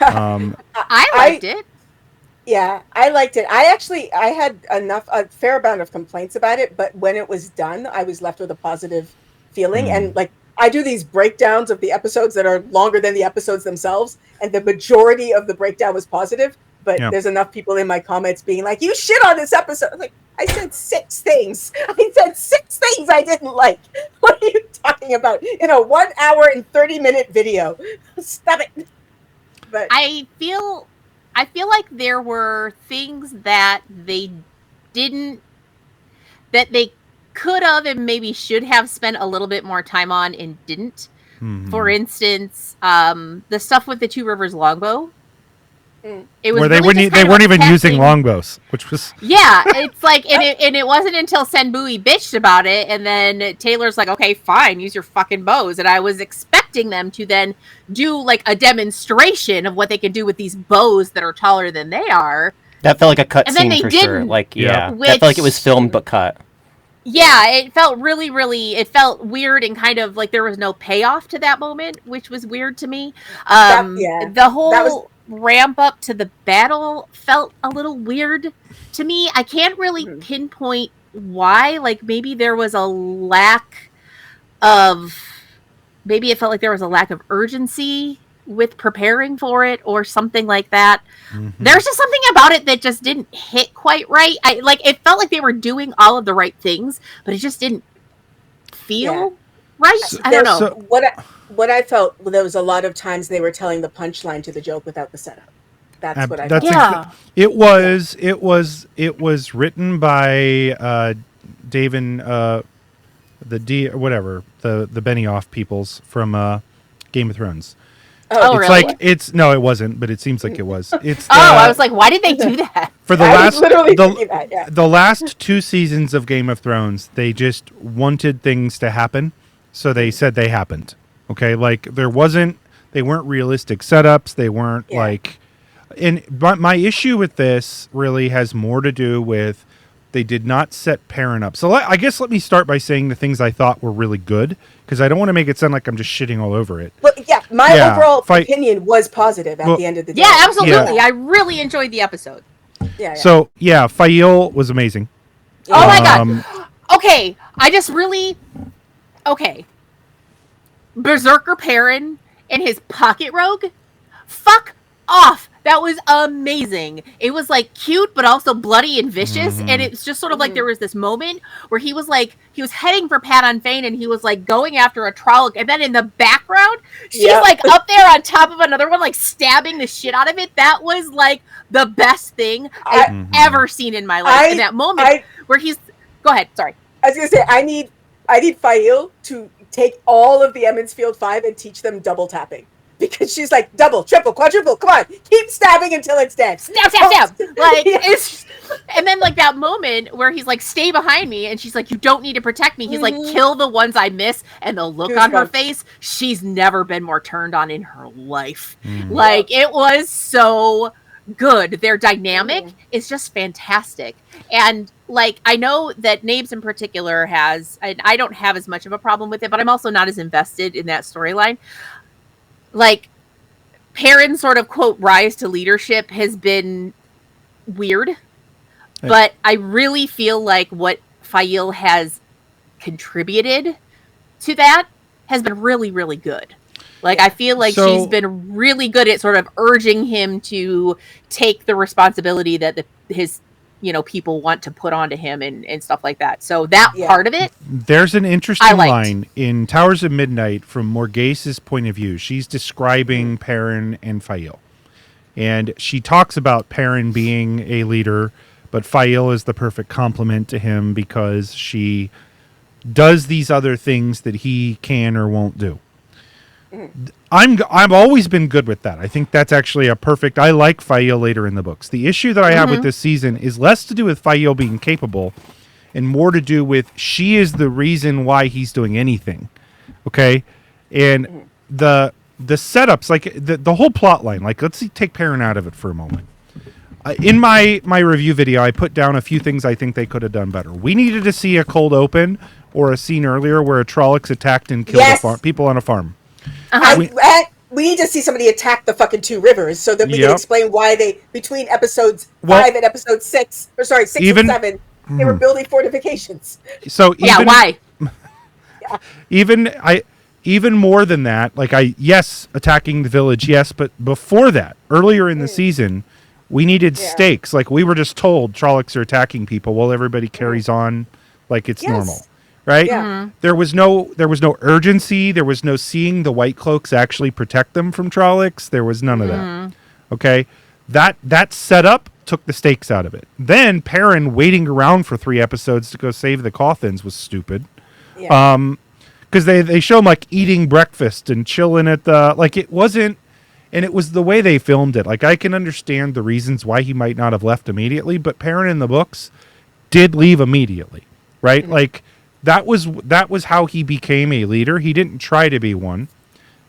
I liked it. Yeah, I liked it. I had a fair amount of complaints about it, but when it was done, I was left with a positive feeling. And like, I do these breakdowns of the episodes that are longer than the episodes themselves, and the majority of the breakdown was positive, but there's enough people in my comments being like, you shit on this episode. I'm like, I said 6 things. I said 6 things I didn't like. What are you talking about? In a 1 hour and 30-minute video. Stop it. But I feel like there were things that they could have and maybe should have spent a little bit more time on and didn't. For instance, the stuff with the Two Rivers longbow. It was where they weren't even using longbows, which was it's like, and it wasn't until Senbui bitched about it, and then Taylor's like, okay, fine, use your fucking bows, and I was expecting them to then do like a demonstration of what they could do with these bows that are taller than they are. That felt like a cut scene for sure. Like that felt like it was filmed but cut. Yeah, it felt it felt weird and kind of like there was no payoff to that moment, which was weird to me. The whole ramp up to the battle felt a little weird to me. I can't really pinpoint why. Like, maybe there was a lack of, maybe it felt like there was a lack of urgency with preparing for it or something like that. There's just something about it that just didn't hit quite right. It felt like they were doing all of the right things, but it just didn't feel right. I don't know. What I felt, there was a lot of times they were telling the punchline to the joke without the setup. That's what I felt. It was written by David whatever the Benioff peoples from Game of Thrones. Oh, it's really? like it wasn't, but it seems like it was. It's I was like, why did they do that? For the the last 2 seasons of Game of Thrones, they just wanted things to happen, so they said they happened. Okay, like they weren't realistic setups. They weren't but my issue with this really has more to do with they did not set Perrin up. So I guess let me start by saying the things I thought were really good, because I don't want to make it sound like I'm just shitting all over it. But my overall opinion was positive at the end of the day. Yeah, absolutely. Yeah. I really enjoyed the episode. Yeah. So Fail was amazing. Oh my god. Okay, okay. Berserker Perrin and his pocket rogue? Fuck off. That was amazing. It was like cute, but also bloody and vicious. Mm-hmm. And it's just sort of like there was this moment where he was heading for Padon Fane and he was like going after a Trolloc. And then in the background, she's like up there on top of another one, like stabbing the shit out of it. That was like the best thing I've ever seen in my life. In that moment where he's, go ahead. Sorry. I was going to say, I need Fail to take all of the Emmonsfield 5 and teach them double tapping. Because she's like double, triple, quadruple. Come on, keep stabbing until it's dead. Stab. Like it's, and then like that moment where he's like, "Stay behind me," and she's like, "You don't need to protect me." He's like, "Kill the ones I miss," and the look on her face, she's never been more turned on in her life. Like it was so good. Their dynamic is just fantastic, and like I know that Nabes in particular has, and I don't have as much of a problem with it, but I'm also not as invested in that storyline. Like, Perrin's sort of, quote, rise to leadership has been weird. But I really feel like what Fail has contributed to that has been really, really good. Like, I feel like she's been really good at sort of urging him to take the responsibility that his people want to put onto him and stuff like that. So that part of it, there's an interesting line in Towers of Midnight from Morghase's point of view. She's describing Perrin and Fail, and she talks about Perrin being a leader, but Fail is the perfect complement to him because she does these other things that he can or won't do. I've always been good with that. I think that's actually I like Fail later in the books. The issue that I have with this season is less to do with Fail being capable and more to do with she is the reason why he's doing anything. Okay? And the setups, like the whole plot line, like let's take Perrin out of it for a moment. In my review video, I put down a few things I think they could have done better. We needed to see a cold open or a scene earlier where a Trollocs attacked and killed people on a farm. We need to see somebody attack the fucking 2 rivers so that we can explain why they, between episodes 5 and episode 6, or sorry, 6 and 7, they were building fortifications. So why? Even more than that, like attacking the village, yes, but before that, earlier in the season, we needed stakes. Like we were just told Trollocs are attacking people while everybody carries on like it's normal. Right? Yeah. There was no urgency. There was no seeing the White Cloaks actually protect them from Trollocs. There was none of that. Okay? That setup took the stakes out of it. Then Perrin waiting around for 3 episodes to go save the Cothins was stupid. Yeah. Because they show him like eating breakfast and chilling at the it wasn't, and it was the way they filmed it. Like I can understand the reasons why he might not have left immediately, but Perrin in the books did leave immediately. Right? Like that was how he became a leader. He didn't try to be one.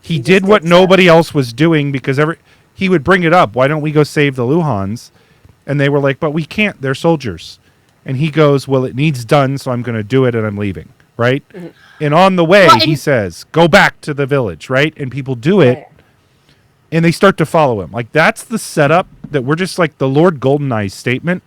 He did what nobody else was doing because he would bring it up. Why don't we go save the Luhans? And they were like, but we can't. They're soldiers. And he goes, well, it needs done, so I'm going to do it, and I'm leaving. Right? And on the way, he says, go back to the village. Right? And people do it, and they start to follow him. Like, that's the setup that we're just like the Lord Goldeneye's statement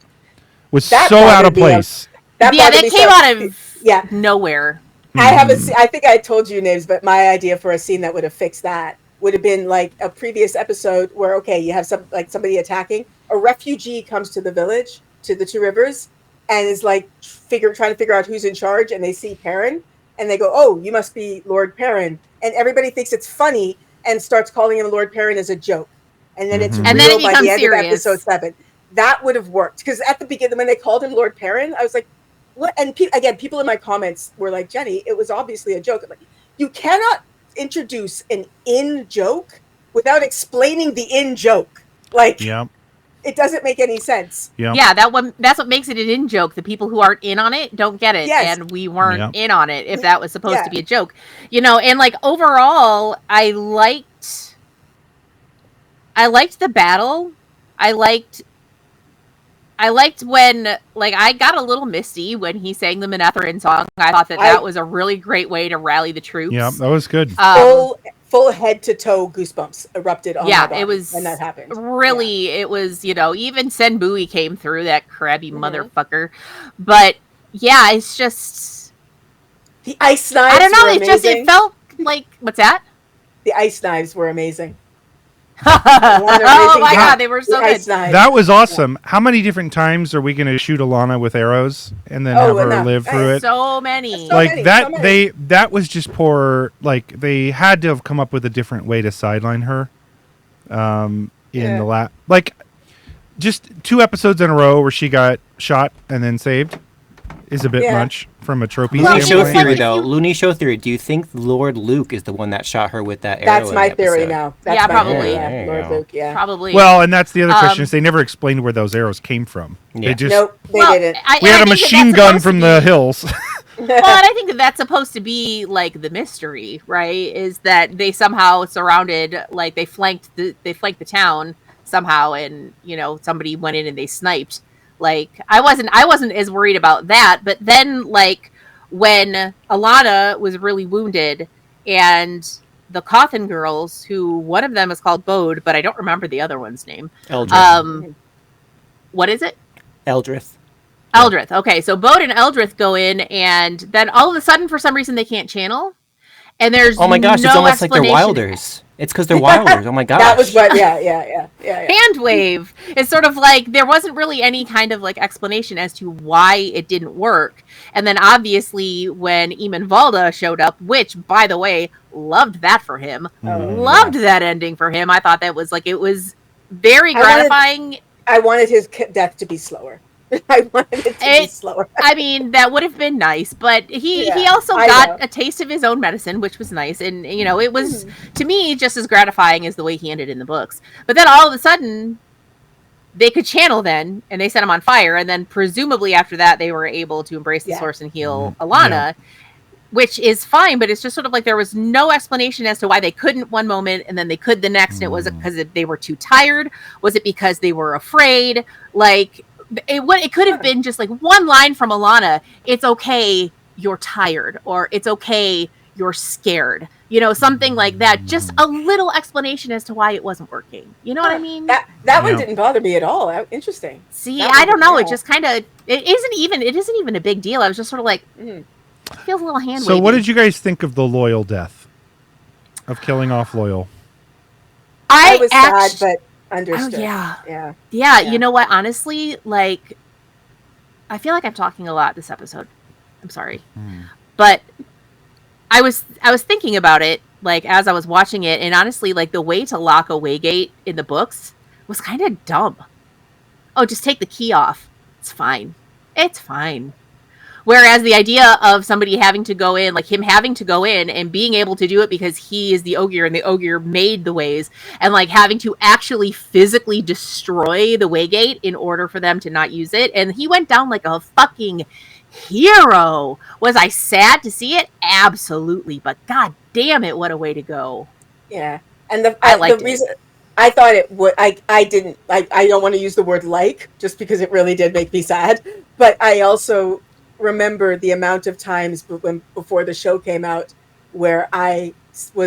was so out of place. That came out of nowhere. I think I told you, Nibs, but my idea for a scene that would have fixed that would have been like a previous episode where you have somebody attacking. A refugee comes to the village, to the 2 rivers, and is like trying to figure out who's in charge, and they see Perrin, and they go, "Oh, you must be Lord Perrin," and everybody thinks it's funny and starts calling him Lord Perrin as a joke, and then it's real by the end of episode 7. That would have worked because at the beginning when they called him Lord Perrin, I was like, what? And again, people in my comments were like, Jenny, it was obviously a joke. I'm like, you cannot introduce an in joke without explaining the in joke. Like, it doesn't make any sense. Yeah, that's what makes it an in joke. The people who aren't in on it don't get it, and we weren't in on it if that was supposed to be a joke, and like overall I liked the battle. I liked when, like, I got a little misty when he sang the Manetheren song. I thought that was a really great way to rally the troops. Yeah, that was good. Full head to toe goosebumps erupted on my body it was when that happened. Really, it was, even Senbui came through, that crabby motherfucker. But yeah, it's just the ice knives. I don't know. It felt like, what's that? The ice knives were amazing. Oh my god, they were so good. That was awesome. How many different times are we going to shoot Alana with arrows and then have her live through it? So many. That was just poor. Like, they had to have come up with a different way to sideline her. The just 2 episodes in a row where she got shot and then saved is a bit much from a trophy standpoint. Looney show theory. Do you think Lord Luke is the one that shot her with that arrow? That's my theory now. Probably. Lord Luke, probably. Well, and that's the other question is they never explained where those arrows came from. Yeah. They just they didn't. We had a machine gun from the hills. Well, and I think that's supposed to be like the mystery, right? Is that they somehow surrounded, like they flanked the town somehow, and somebody went in and they sniped. Like, I wasn't as worried about that, but then, like, when Alana was really wounded and the Cawthon girls, who one of them is called Bode, but I don't remember the other one's name. Eldrith. What is it? Eldrith. Eldrith. Okay, so Bode and Eldrith go in, and then all of a sudden, for some reason, they can't channel. And there's oh my gosh, it's almost like they're Wilders. It's because they're Wilders. Oh my gosh. That was what, yeah. Hand wave. It's sort of like there wasn't really any kind of like explanation as to why it didn't work. And then obviously when Eamon Valda showed up, which, by the way, loved that for him. Loved that ending for him. I thought that was like, it was very gratifying. I wanted his death to be slower. I wanted it to be slower. I mean, that would have been nice, but he also got a taste of his own medicine, which was nice. And, it was, to me, just as gratifying as the way he ended in the books. But then all of a sudden, they could channel then, and they set him on fire. And then presumably after that, they were able to embrace the source and heal Alana, which is fine. But it's just sort of like there was no explanation as to why they couldn't one moment and then they could the next. And it was because they were too tired. Was it because they were afraid? Like... It could have been just like one line from Alana. It's okay, you're tired, or it's okay, you're scared. Something like that. Just a little explanation as to why it wasn't working. You know what I mean? That one didn't bother me at all. Interesting. See, I don't know. It just kind of it isn't even a big deal. I was just sort of like, feels a little hand wavy. So, what did you guys think of the Loyal death? Of killing off Loyal? I was sad, but. Understood. Oh, yeah. You know what? Honestly, like, I feel like I'm talking a lot this episode. I'm sorry, but I was thinking about it, like, as I was watching it, and honestly, like, the way to lock a Waygate in the books was kind of dumb. Oh, just take the key off. It's fine. Whereas the idea of somebody having to go in, like him having to go in and being able to do it because he is the Ogier and the Ogier made the ways, and like having to actually physically destroy the Waygate in order for them to not use it. And he went down like a fucking hero. Was I sad to see it? Absolutely. But god damn it, what a way to go. Yeah. And the reason I thought it would, I don't want to use the word like, just because it really did make me sad. But I also remember the amount of times before the show came out where I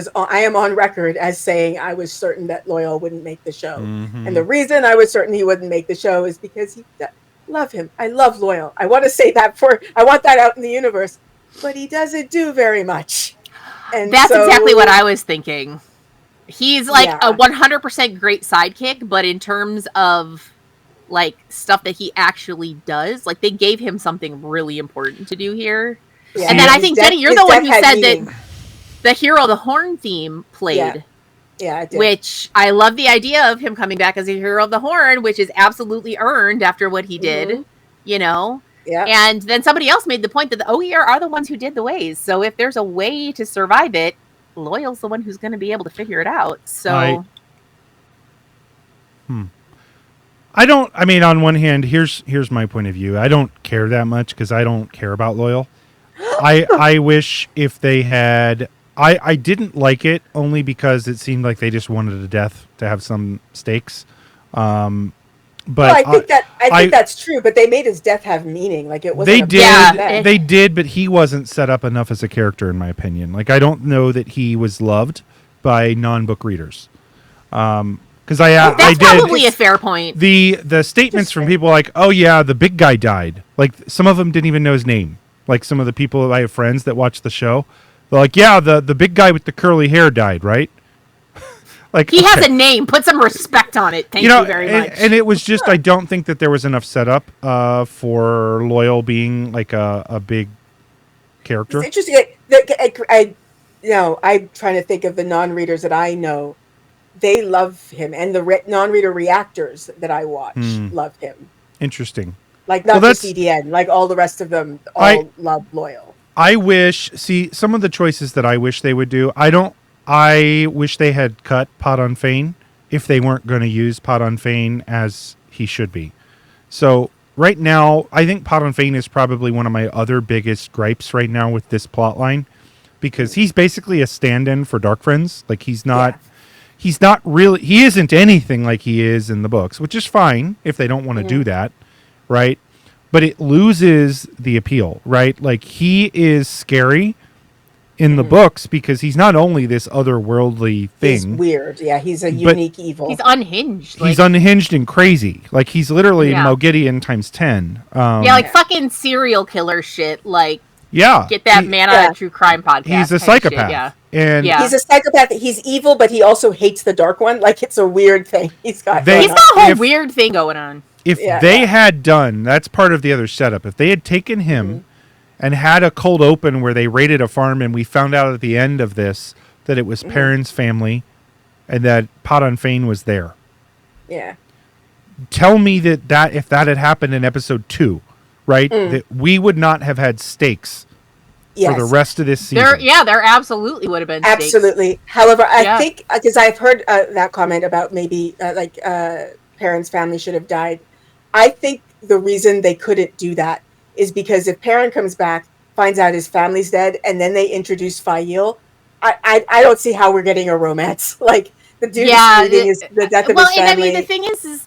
am on record as saying I was certain that Loyal wouldn't make the show. And the reason I was certain he wouldn't make the show is because love him. I love Loyal. I want to say that I want that out in the universe, but he doesn't do very much. And that's exactly what I was thinking. He's like a 100% great sidekick, but in terms of like stuff that he actually does, like they gave him something really important to do here. Yeah. And then I think Jenny, you're the one who said that the Hero of the Horn theme played. Yeah, it did. Which I love the idea of him coming back as a Hero of the Horn, which is absolutely earned after what he did, you know. Yeah. And then somebody else made the point that the Ogier are the ones who did the ways. So if there's a way to survive it, Loyal's the one who's going to be able to figure it out. So. I mean, on one hand, here's my point of view. I don't care that much because I don't care about Loyal. I wish if they had. I didn't like it only because it seemed like they just wanted a death to have some stakes. But I think that's true. But they made his death have meaning. Like it was. They did. They did, but he wasn't set up enough as a character, in my opinion. Like I don't know that he was loved by non-book readers. Because that's probably a fair point. The statements from people like, "Oh yeah, the big guy died." Like some of them didn't even know his name. Like some of the people I have friends that watch the show, they're like, "Yeah, the big guy with the curly hair died, right?" Like he has a name. Put some respect on it. Thank you very much. And it was just I don't think that there was enough setup for Loyal being like a big character. It's interesting. I'm trying to think of the non-readers that I know. They love him, and the non-reader reactors that I watch love him. Interesting. Like not just CDN, like all the rest of them love Loyal. I wish some of the choices that I wish they would do. I wish they had cut Pot on Fane if they weren't going to use Pot on Fane as he should be. So right now, I think Pot on Fane is probably one of my other biggest gripes right now with this plot line because he's basically a stand-in for Dark Friends. Like he's not. Yeah. He's not really. He isn't anything like he is in the books, which is fine if they don't want to do that, right? But it loses the appeal, right? Like he is scary in the books because he's not only this otherworldly thing. He's weird, yeah. He's a unique evil. He's unhinged. He's unhinged and crazy. Like he's literally Moghedian times 10. Like fucking serial killer shit. Like get that man on a true crime podcast. He's a psychopath. Shit, yeah. And he's a psychopath. He's evil, but he also hates the Dark One. Like it's a weird thing he's got. He's got a whole weird thing going on. If they had done, that's part of the other setup. If they had taken him and had a cold open where they raided a farm, and we found out at the end of this that it was Perrin's family, and that Pot on Fane was there. Yeah. Tell me that if that had happened in episode 2, right, that we would not have had stakes. For the rest of this season. There absolutely would have been stakes. Absolutely. However, I think, because I've heard that comment about maybe Perrin's family should have died. I think the reason they couldn't do that is because if Perrin comes back, finds out his family's dead, and then they introduce Fail, I don't see how we're getting a romance. Like, the dude is the death of his family. And I mean, the thing is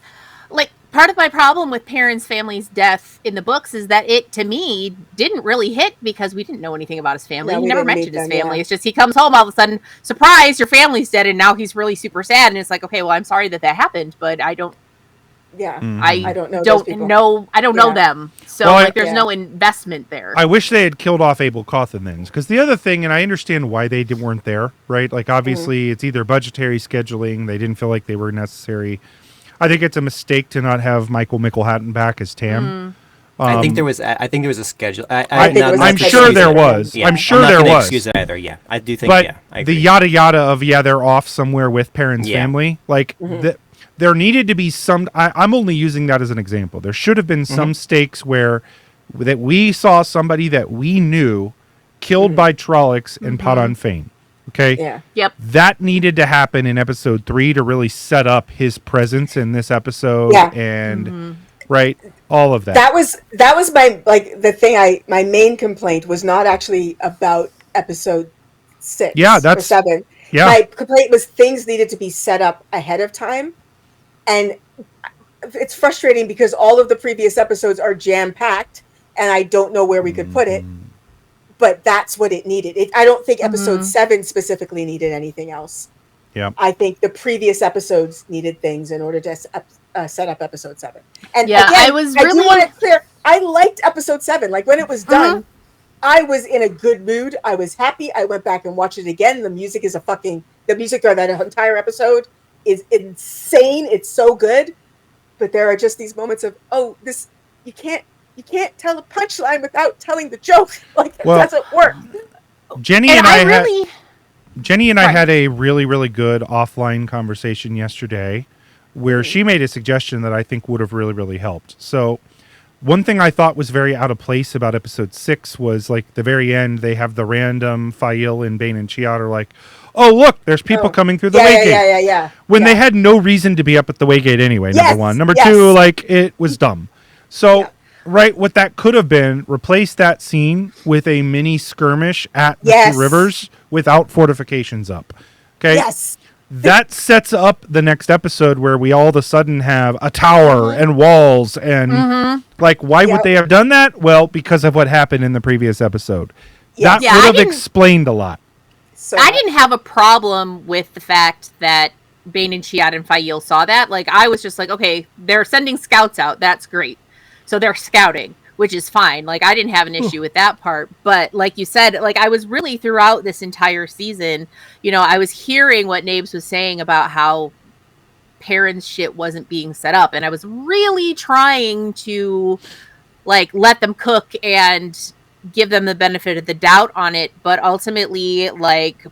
like, part of my problem with Perrin's family's death in the books is that it, to me, didn't really hit because we didn't know anything about his family. He never mentioned his family. It's just he comes home all of a sudden, surprise, your family's dead, and now he's really super sad. And it's like, okay, well, I'm sorry that happened, but I don't. Yeah, I don't know. I don't know them, so there's no investment there. I wish they had killed off Abel Cawthon then, because the other thing, and I understand why they weren't there, right? Like obviously, it's either budgetary scheduling; they didn't feel like they were necessary. I think it's a mistake to not have Michael Mickelhatton back as Tam. I think there was a schedule. I'm sure there was. Yeah, I'm sure there was. Excuse it either. Yeah, I do think. But I agree. the yada yada of they're off somewhere with Perrin's family. Like there needed to be some. I'm only using that as an example. There should have been some stakes where that we saw somebody that we knew killed by Trollocs and Pot on Fane. Okay. Yeah. Yep. That needed to happen in episode 3 to really set up his presence in this episode and right, all of that. That was my main complaint was not actually about episode 6 or 7. Yeah. My complaint was things needed to be set up ahead of time. And it's frustrating because all of the previous episodes are jam-packed and I don't know where we could put it. But that's what it needed. I don't think episode 7 specifically needed anything else. Yeah, I think the previous episodes needed things in order to set up episode 7. And again, I do want it clear. I liked episode 7. Like when it was done, I was in a good mood. I was happy. I went back and watched it again. The music is the music of that entire episode is insane. It's so good. But there are just these moments of, you can't tell a punchline without telling the joke. Like it doesn't work. Jenny and I had a really, really good offline conversation yesterday where she made a suggestion that I think would have really, really helped. So One thing I thought was very out of place about episode 6 was like the very end. They have the random Fail and Bane and Chiat are like, "Oh look, there's people coming through the Waygate." Yeah. When they had no reason to be up at the Waygate anyway. Yes, Number one, number yes. two, like it was dumb. So, right, what that could have been, replace that scene with a mini skirmish at the Two Rivers without fortifications up. Okay. Yes. That sets up the next episode where we all of a sudden have a tower and walls and like why would they have done that? Well, because of what happened in the previous episode. That would have explained a lot. So I didn't have a problem with the fact that Bane and Chiat and Fail saw that. Like I was just like, okay, they're sending scouts out. That's great. So they're scouting, which is fine. Like I didn't have an issue with that part. But like you said, like I was really throughout this entire season, I was hearing what Nabes was saying about how Perrin's shit wasn't being set up. And I was really trying to like let them cook and give them the benefit of the doubt on it. But ultimately, like,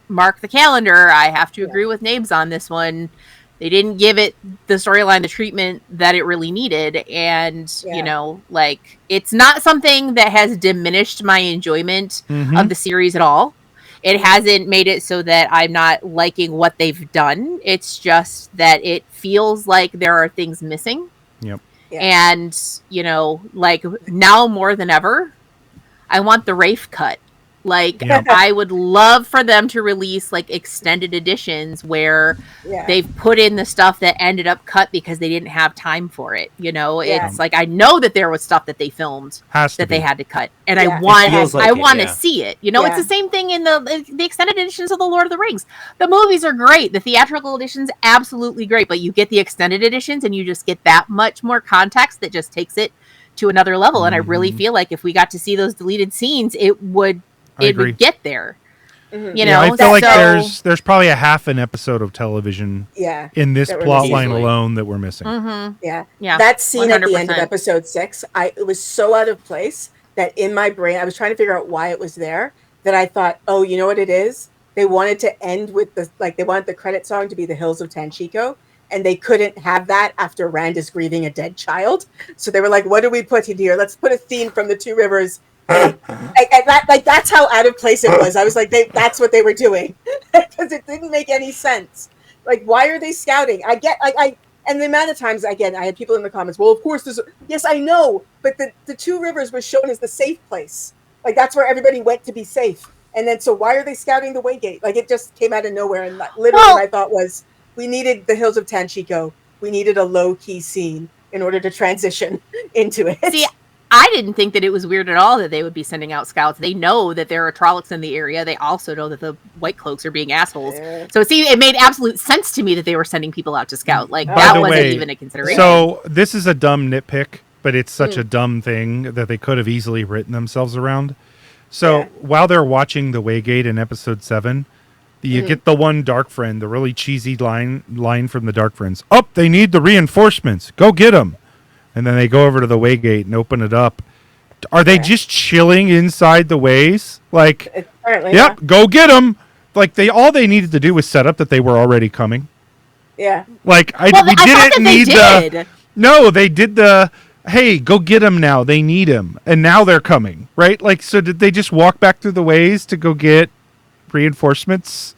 mark the calendar. I have to agree with Nabes on this one. They didn't give it the storyline, the treatment that it really needed. And, like, it's not something that has diminished my enjoyment of the series at all. It hasn't made it so that I'm not liking what they've done. It's just that it feels like there are things missing. Yep. Yeah. And, like, now more than ever, I want the Rafe cut. Like, I would love for them to release, like, extended editions where they've put in the stuff that ended up cut because they didn't have time for it. It's like, I know that there was stuff that they filmed they had to cut. And I want to see it. It's the same thing in the extended editions of The Lord of the Rings. The movies are great. The theatrical editions, absolutely great. But you get the extended editions and you just get that much more context that just takes it to another level. And I really feel like if we got to see those deleted scenes, it would get there. I feel like there's probably a half an episode of television in this plot line alone that we're missing. Yeah. That scene 100%. At the end of episode 6, it was so out of place that in my brain I was trying to figure out why it was there, that I thought, oh, you know what it is? They wanted to end with they wanted the credit song to be The Hills of Tanchico, and they couldn't have that after Rand is grieving a dead child. So they were like, what do we put in here? Let's put a theme from the Two Rivers. That's how out of place it was. I was like, that's what they were doing, because it didn't make any sense. Like, why are they scouting? And the amount of times, again, I had people in the comments, well, of course, yes, I know, but the Two Rivers was shown as the safe place. Like, that's where everybody went to be safe. And then, so why are they scouting the Waygate? Like, it just came out of nowhere. And literally what I thought was, we needed the Hills of Tanchico. We needed a low-key scene in order to transition into it. See, I didn't think that it was weird at all that they would be sending out scouts. They know that there are Trollocs in the area. They also know that the White Cloaks are being assholes. Yeah. So it made absolute sense to me that they were sending people out to scout. Like, that wasn't even a consideration. So this is a dumb nitpick, but it's such a dumb thing that they could have easily written themselves around. So while they're watching the Waygate in episode 7, you get the one Dark Friend, the really cheesy line from the Dark Friends. Oh, they need the reinforcements. Go get them. And then they go over to the Waygate and open it up. Are they just chilling inside the ways? Like, go get them. Like, all they needed to do was set up that they were already coming. Yeah. Like, we didn't need No, they did hey, go get them now. They need him. And now they're coming, right? Like, so did they just walk back through the ways to go get reinforcements?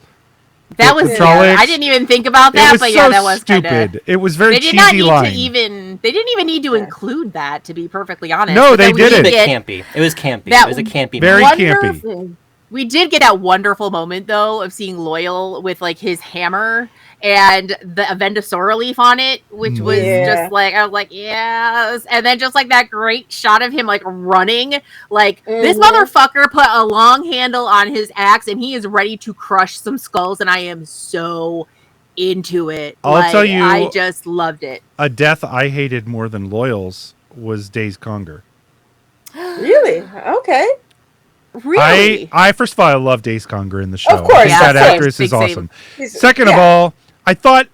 That was I didn't even think about that, but that was stupid. It was very cheesy line. They didn't even need to include that, to be perfectly honest. No, they didn't. It was campy. It was a campy, very campy. We did get that wonderful moment though of seeing Loyal with like his hammer and the Avendosora leaf on it, which was just like, I was like, yes. And then just like that great shot of him like running, like this motherfucker put a long handle on his axe and he is ready to crush some skulls, and I am so into it. I'll tell you, I just loved it. A death I hated more than Loyal's was Daze Conger. Really? Okay. Really? I first of all, I love Daze Conger in the show. Of course, that actress is awesome. Second of all, I thought,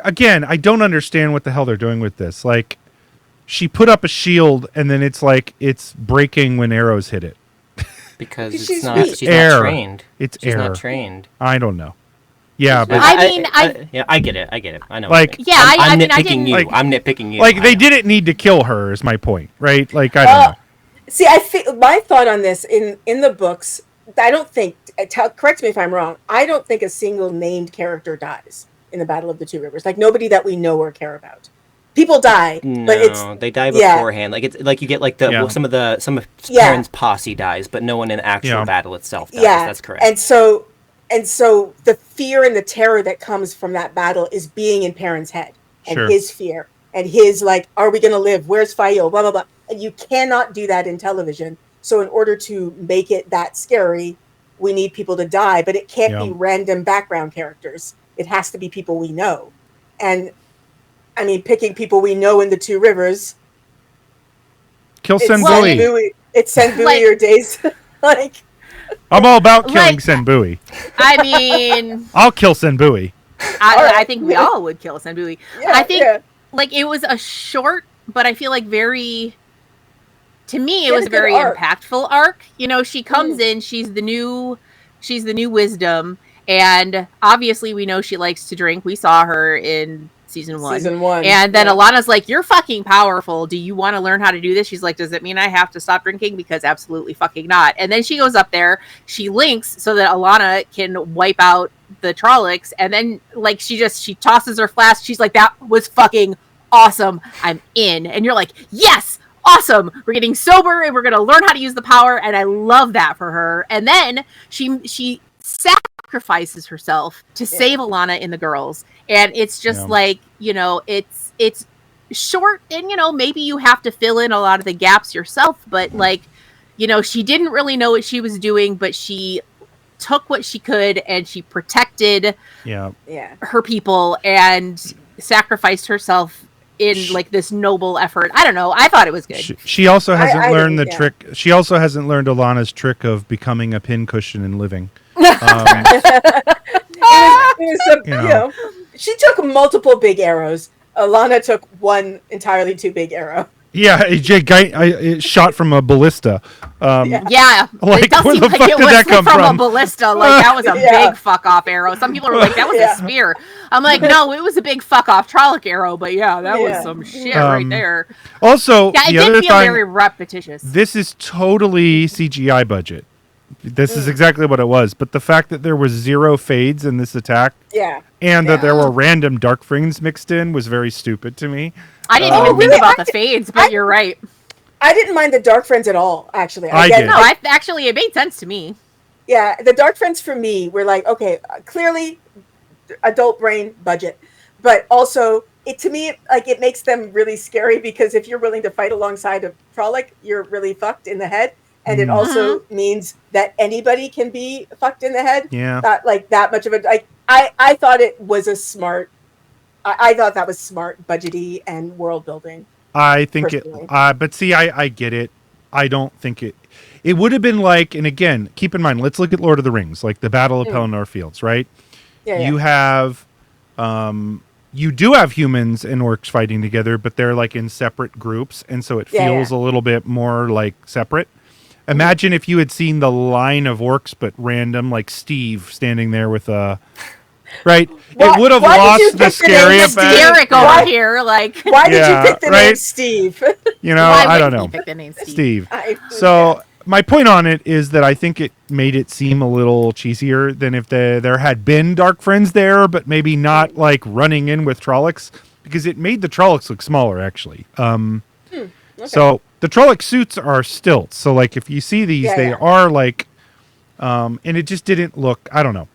again, I don't understand what the hell they're doing with this. Like, she put up a shield, and then it's like it's breaking when arrows hit it. Because she's not trained. She's not trained. I don't know. Yeah, but I get it. I know. Like, I'm nitpicking you. I'm nitpicking you. Like, they didn't need to kill her. Is my point, right? Like, I don't know. See, my thought on this in the books, I don't think. Correct me if I'm wrong. I don't think a single named character dies in the Battle of the Two Rivers. Like nobody that we know or care about. People die, but they die beforehand. Like it's like you get like some of Perrin's posse dies, but no one in the actual battle itself dies. Yeah, that's correct. And so the fear and the terror that comes from that battle is being in Perrin's head and his fear and his like, are we going to live? Where's Faio? Blah blah blah. And you cannot do that in television. So in order to make it that scary, we need people to die, but it can't be random background characters. It has to be people we know, and. I mean, picking people we know in the Two Rivers. Kill Senbui. It's Senbui or Days. Like, I'm all about killing Senbui. I mean, I'll kill Senbui. I think we all would kill Senbui. Yeah, I think like it was a short, but I feel like very. To me, it was a very impactful arc. You know, she comes in. She's the new Wisdom, and obviously we know she likes to drink. We saw her in season one. And then Alana's like, you're fucking powerful. Do you want to learn how to do this? She's like, does it mean I have to stop drinking? Because absolutely fucking not. And then she goes up there, she links so that Alana can wipe out the Trollocs. And then like she tosses her flask. She's like, that was fucking awesome. I'm in. And you're like, yes, awesome. We're getting sober and we're going to learn how to use the power. And I love that for her. And then she sacrifices herself to save Alana and the girls. And it's just like, you know, it's short and, you know, maybe you have to fill in a lot of the gaps yourself. But like, you know, she didn't really know what she was doing, but she took what she could and she protected her people and sacrificed herself in like this noble effort. I don't know. I thought it was good. She also hasn't learned the trick. She also hasn't learned Alana's trick of becoming a pincushion and living. She took multiple big arrows. Alana took one entirely too big arrow. Yeah, it shot from a ballista. Like, it does seem like it was from a ballista. Like that was a big fuck off arrow. Some people are like, that was a spear. I'm like, no, it was a big fuck off Trolloc arrow. But that was some shit right there. Also, it did feel very repetitious. This is totally CGI budget. This is exactly what it was. But the fact that there was 0 fades in this attack, and that there were random dark frames mixed in was very stupid to me. I didn't even think about the fades, but you're right. I didn't mind the Dark Friends at all, actually. I did. No, actually, it made sense to me. Yeah, the Dark Friends for me were like, okay, clearly adult brain budget. But also, to me, like, it makes them really scary because if you're willing to fight alongside a Trolloc, you're really fucked in the head. And it also means that anybody can be fucked in the head. Yeah. Not like that much of a... Like, I thought it was a smart... I thought that was smart, budgety, and world building. I think personally. But see, I get it. I don't think it would have been like, and again, keep in mind, let's look at Lord of the Rings, like the Battle of Pelennor Fields, right? You have, you do have humans and orcs fighting together, but they're like in separate groups, and so it feels a little bit more like separate. Imagine if you had seen the line of orcs, but random, like Steve standing there with a... Right, it would have lost the scary effect. Derek over here, like, why did you pick the name Steve? You know, I don't know. Pick the name Steve. So my point on it is that I think it made it seem a little cheesier than if there had been Dark Friends there, but maybe not like running in with Trollocs, because it made the Trollocs look smaller actually. So the Trolloc suits are stilts. So like if you see these, they are like, and it just didn't look. I don't know.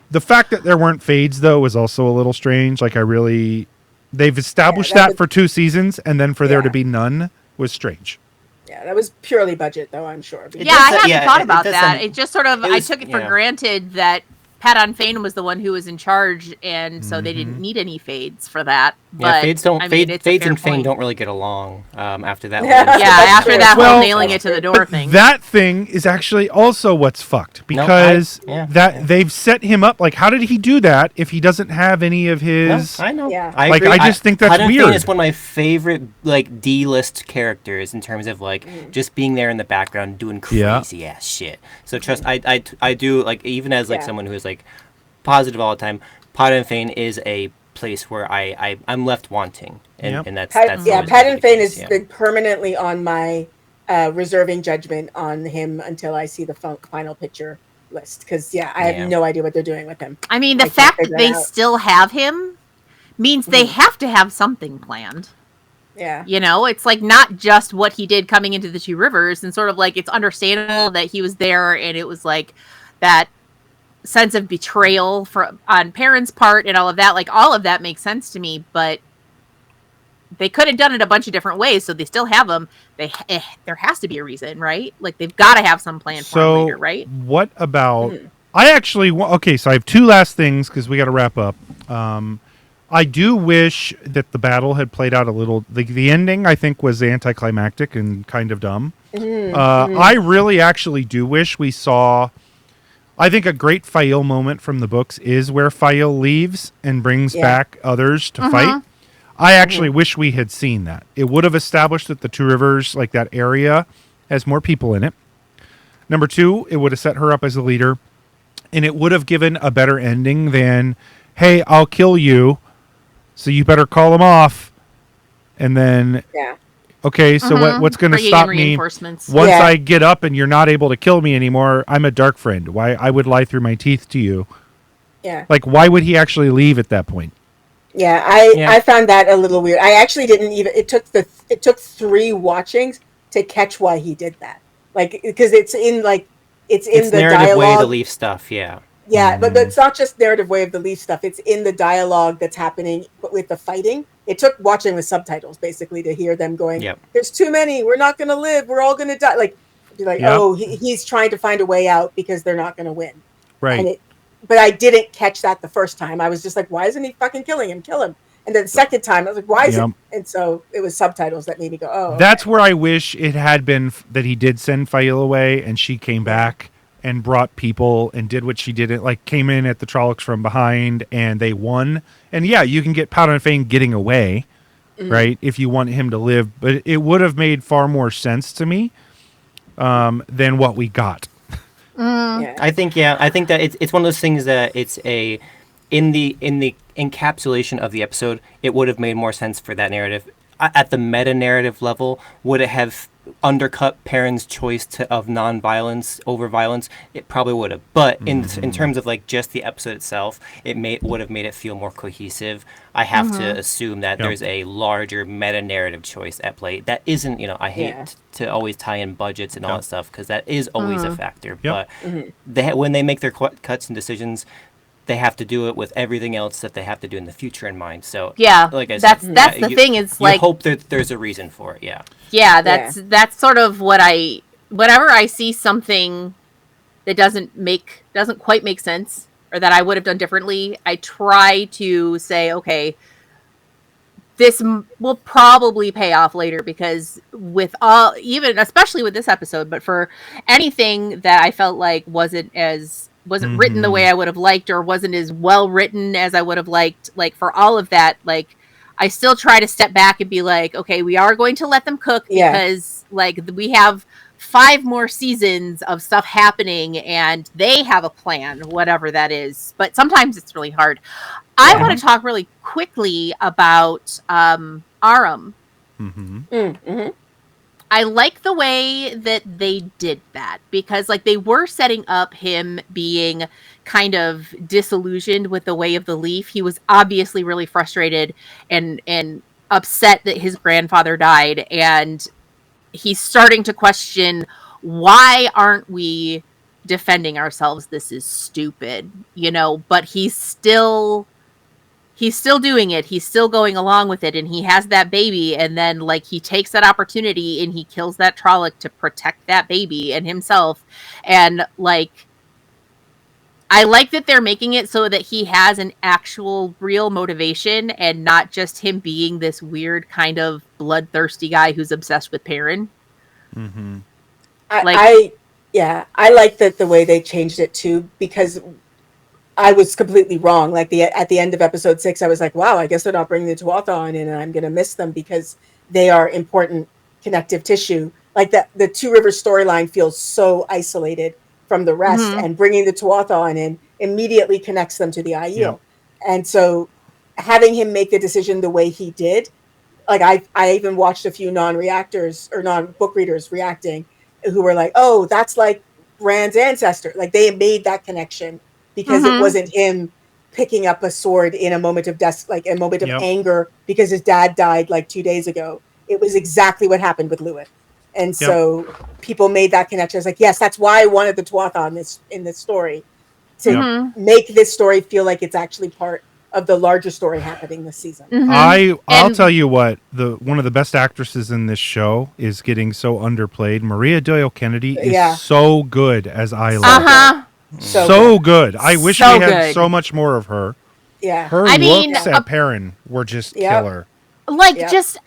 The fact that there weren't fades, though, was also a little strange. Like, they've established that for 2 seasons, and then for there to be none was strange. Yeah, that was purely budget, though, I'm sure. I hadn't thought about that. It just sort of, I took it for granted that Padon Fane was the one who was in charge, and so they didn't need any fades for that. But, fades and Fane don't really get along after that. After that whole nailing it to the door thing. That thing is actually also what's fucked, because they've set him up. Like, how did he do that if he doesn't have any of his? No, I know. Yeah. I agree. I just think that's weird. Fane is one of my favorite like D-list characters in terms of like just being there in the background doing crazy ass shit. So trust, I do, like, even as like someone who's like positive all the time. Pot and Fane is a place where I'm left wanting, and that's Pat and Fane has been permanently on my reserving judgment on him until I see the final picture list, because I have no idea what they're doing with him. I mean, the fact that they still have him means they have to have something planned. Yeah. It's like not just what he did coming into the Two Rivers, and sort of like it's understandable that he was there, and it was like that sense of betrayal on Perrin's part and all of that. Like all of that makes sense to me, but they could have done it a bunch of different ways, so they still have them. There has to be a reason, right? Like they've got to have some plan for him later, right? What about? I actually so I have two last things because we got to wrap up. I do wish that the battle had played out a little. The ending, I think, was anticlimactic and kind of dumb. I really actually do wish we saw. I think a great Fael moment from the books is where Fael leaves and brings back others to fight. I actually wish we had seen that. It would have established that the Two Rivers, like that area, has more people in it. Number two, it would have set her up as a leader, and it would have given a better ending than, hey, I'll kill you, so you better call him off. And then, okay, so what's going to stop me once I get up and you're not able to kill me anymore? I'm a dark friend. Why I would lie through my teeth to you? Yeah. Like, why would he actually leave at that point? Yeah, I found that a little weird. I actually didn't even. It took 3 watchings to catch why he did that. Like, because it's in the narrative dialogue. way to leave stuff. Yeah. Yeah, but it's not just narrative way of the leaf stuff. It's in the dialogue that's happening with the fighting. It took watching with subtitles basically to hear them going, "There's too many. We're not going to live. We're all going to die." Oh, he's trying to find a way out because they're not going to win. Right. But I didn't catch that the first time. I was just like, "Why isn't he fucking killing him? Kill him!" And then the second time, I was like, "Why is it?" And so it was subtitles that made me go, "Oh." Okay. That's where I wish it had been that he did send Fael away, and she came back and brought people and did what she did. It like came in at the Trollocs from behind, and they won. And you can get Powder and Fane getting away, right? If you want him to live, but it would have made far more sense to me than what we got. I think that it's one of those things that it's in the encapsulation of the episode, it would have made more sense for that narrative. At the meta narrative level, would it have undercut Perrin's choice of non-violence over violence? It probably would have. But in terms of like just the episode itself, would have made it feel more cohesive. I have to assume that there's a larger meta narrative choice at play that isn't. I hate to always tie in budgets and all that stuff because that is always a factor. But when they make their cuts and decisions, they have to do it with everything else that they have to do in the future in mind. So like I said, that's the thing. It's like hope that there's a reason for it. That's sort of what whenever I see something that doesn't quite make sense or that I would have done differently, I try to say, okay, this will probably pay off later, because with especially with this episode, but for anything that I felt like wasn't written the way I would have liked, or wasn't as well written as I would have liked, like for all of that, like I still try to step back and be like, okay, we are going to let them cook because like we have 5 more seasons of stuff happening and they have a plan, whatever that is. But sometimes it's really hard. I want to talk really quickly about Aram. I like the way that they did that, because like they were setting up him being kind of disillusioned with the way of the leaf. He was obviously really frustrated and upset that his grandfather died, and he's starting to question, why aren't we defending ourselves? This is stupid, but he's still doing it. He's still going along with it, and he has that baby, and then like he takes that opportunity and he kills that Trolloc to protect that baby and himself. And like I like that they're making it so that he has an actual real motivation and not just him being this weird kind of bloodthirsty guy who's obsessed with Perrin. I like that the way they changed it too, because I was completely wrong. Like at the end of episode 6, I was like, wow, I guess they're not bringing the Tuatha in, and I'm going to miss them because they are important connective tissue. Like the Two Rivers storyline feels so isolated from the rest, and bringing the Tuatha in, immediately connects them to the Aiel. Yep. And so having him make the decision the way he did, like I even watched a few non-reactors or non-book readers reacting who were like, oh, that's like Rand's ancestor. Like they made that connection because it wasn't him picking up a sword in a moment of like a moment of anger because his dad died like 2 days ago. It was exactly what happened with Lewin. And so people made that connection. It's like, yes, that's why I wanted the Tuatha in this story to make this story feel like it's actually part of the larger story happening this season. I'll tell you what, one of the best actresses in this show is getting so underplayed. Maria Doyle Kennedy is so good as Isla. So good. I wish we had so much more of her. Yeah. Her looks at Perrin were just killer. Like just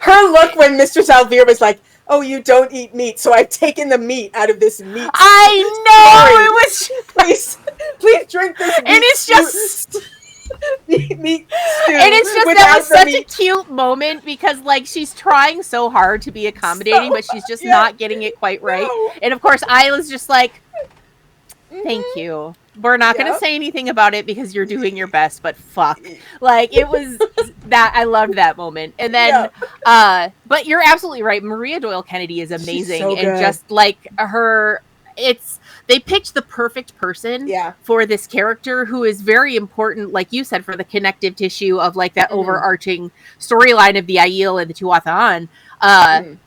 her look when Mr. Salvir was like, oh, you don't eat meat, so I've taken the meat out of this meat. I know story. It was please drink this meat. And it's just meat stew. And it's just that was such a cute moment because like she's trying so hard to be accommodating, but she's just not getting it quite right. No. And of course Isla's just like, thank you. We're not going to say anything about it because you're doing your best, but fuck. Like, it was that, I loved that moment. And then, but you're absolutely right. Maria Doyle Kennedy is amazing. So and just like her, they picked the perfect person for this character who is very important, like you said, for the connective tissue of like that overarching storyline of the Aiel and the Tuatha.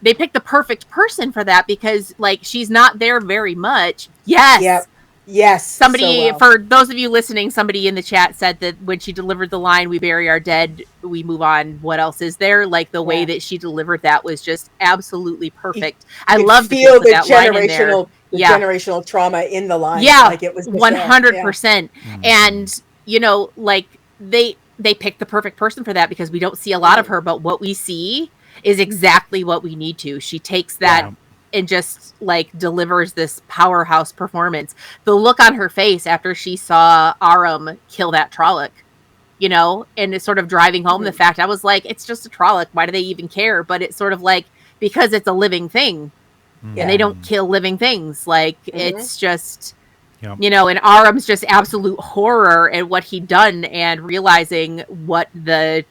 They picked the perfect person for that because like, she's not there very much. Yes. Yep. Yes. Somebody, for those of you listening, somebody in the chat said that when she delivered the line, we bury our dead, we move on, what else is there? Like the way that she delivered that was just absolutely perfect. I love to feel the generational trauma in the line. Yeah. Like it was 100%. And, you know, like they picked the perfect person for that because we don't see a lot of her, but what we see is exactly what we need to. She takes that and just like delivers this powerhouse performance. The look on her face after she saw Aram kill that Trolloc, you know, and it's sort of driving home the fact I was like, it's just a Trolloc. Why do they even care? But it's sort of like, because it's a living thing and they don't kill living things. Like it's just, you know, and Aram's just absolute horror at what he'd done and realizing what the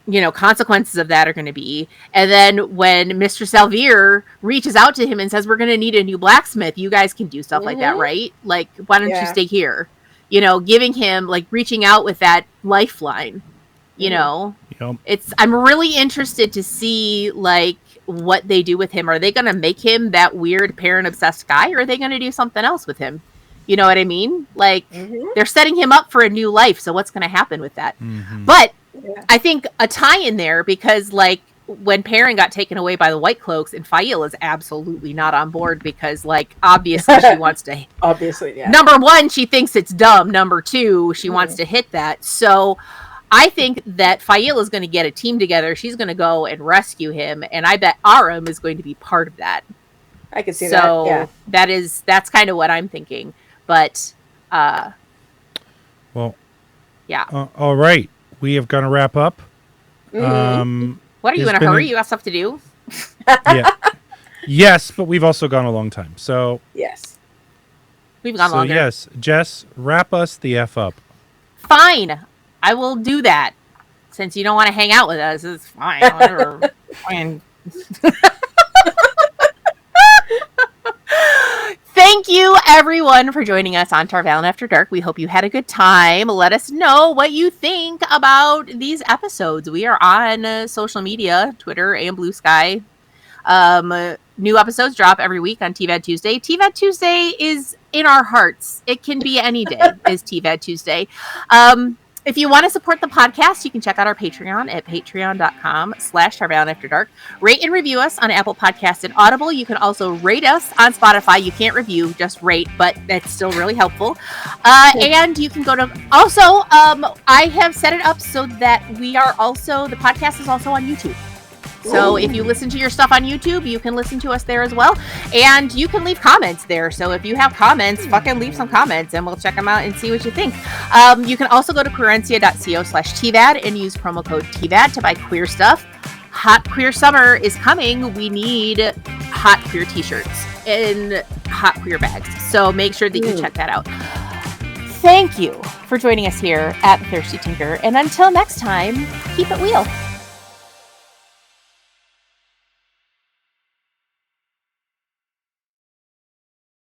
you know, consequences of that are going to be. And then when Mr. Salvir reaches out to him and says, we're going to need a new blacksmith, you guys can do stuff like that, right? Like, why don't you stay here? You know, giving him, like, reaching out with that lifeline, you know? I'm really interested to see, like, what they do with him. Are they going to make him that weird Perrin-obsessed guy, or are they going to do something else with him? You know what I mean? Like, they're setting him up for a new life, so what's going to happen with that? But I think a tie in there because like when Perrin got taken away by the White Cloaks and Fail is absolutely not on board because like obviously she wants to number one, she thinks it's dumb. Number two, she wants to hit that. So I think that Fail is going to get a team together. She's going to go and rescue him. And I bet Aram is going to be part of that. I can see that. So that's kind of what I'm thinking. But all right. We have got to wrap up. What are you in a hurry? You got stuff to do? Yes, but we've also gone a long time. So yes, we've gone longer. Yes, Jess, wrap us the F up. Fine, I will do that. Since you don't want to hang out with us, it's fine. Whatever. Fine. Thank you, everyone, for joining us on Tarvalon After Dark. We hope you had a good time. Let us know what you think about these episodes. We are on social media, Twitter and Blue Sky. New episodes drop every week on TVAD Tuesday. TVAD Tuesday is in our hearts. It can be any day is TVAD Tuesday. If you want to support the podcast, you can check out our Patreon at patreon.com/Tarvalon After Dark. Rate and review us on Apple Podcasts and Audible. You can also rate us on Spotify. You can't review, just rate, but that's still really helpful. And you can go to, also, I have set it up so that the podcast is also on YouTube. So if you listen to your stuff on YouTube, you can listen to us there as well. And you can leave comments there. So if you have comments, fucking leave some comments and we'll check them out and see what you think. You can also go to queerencia.co/TVAD and use promo code TVAD to buy queer stuff. Hot Queer Summer is coming. We need hot queer t-shirts. in hot queer bags. So make sure that you check that out. Thank you for joining us here at The Thirsty Tinker. And until next time, keep it wheel.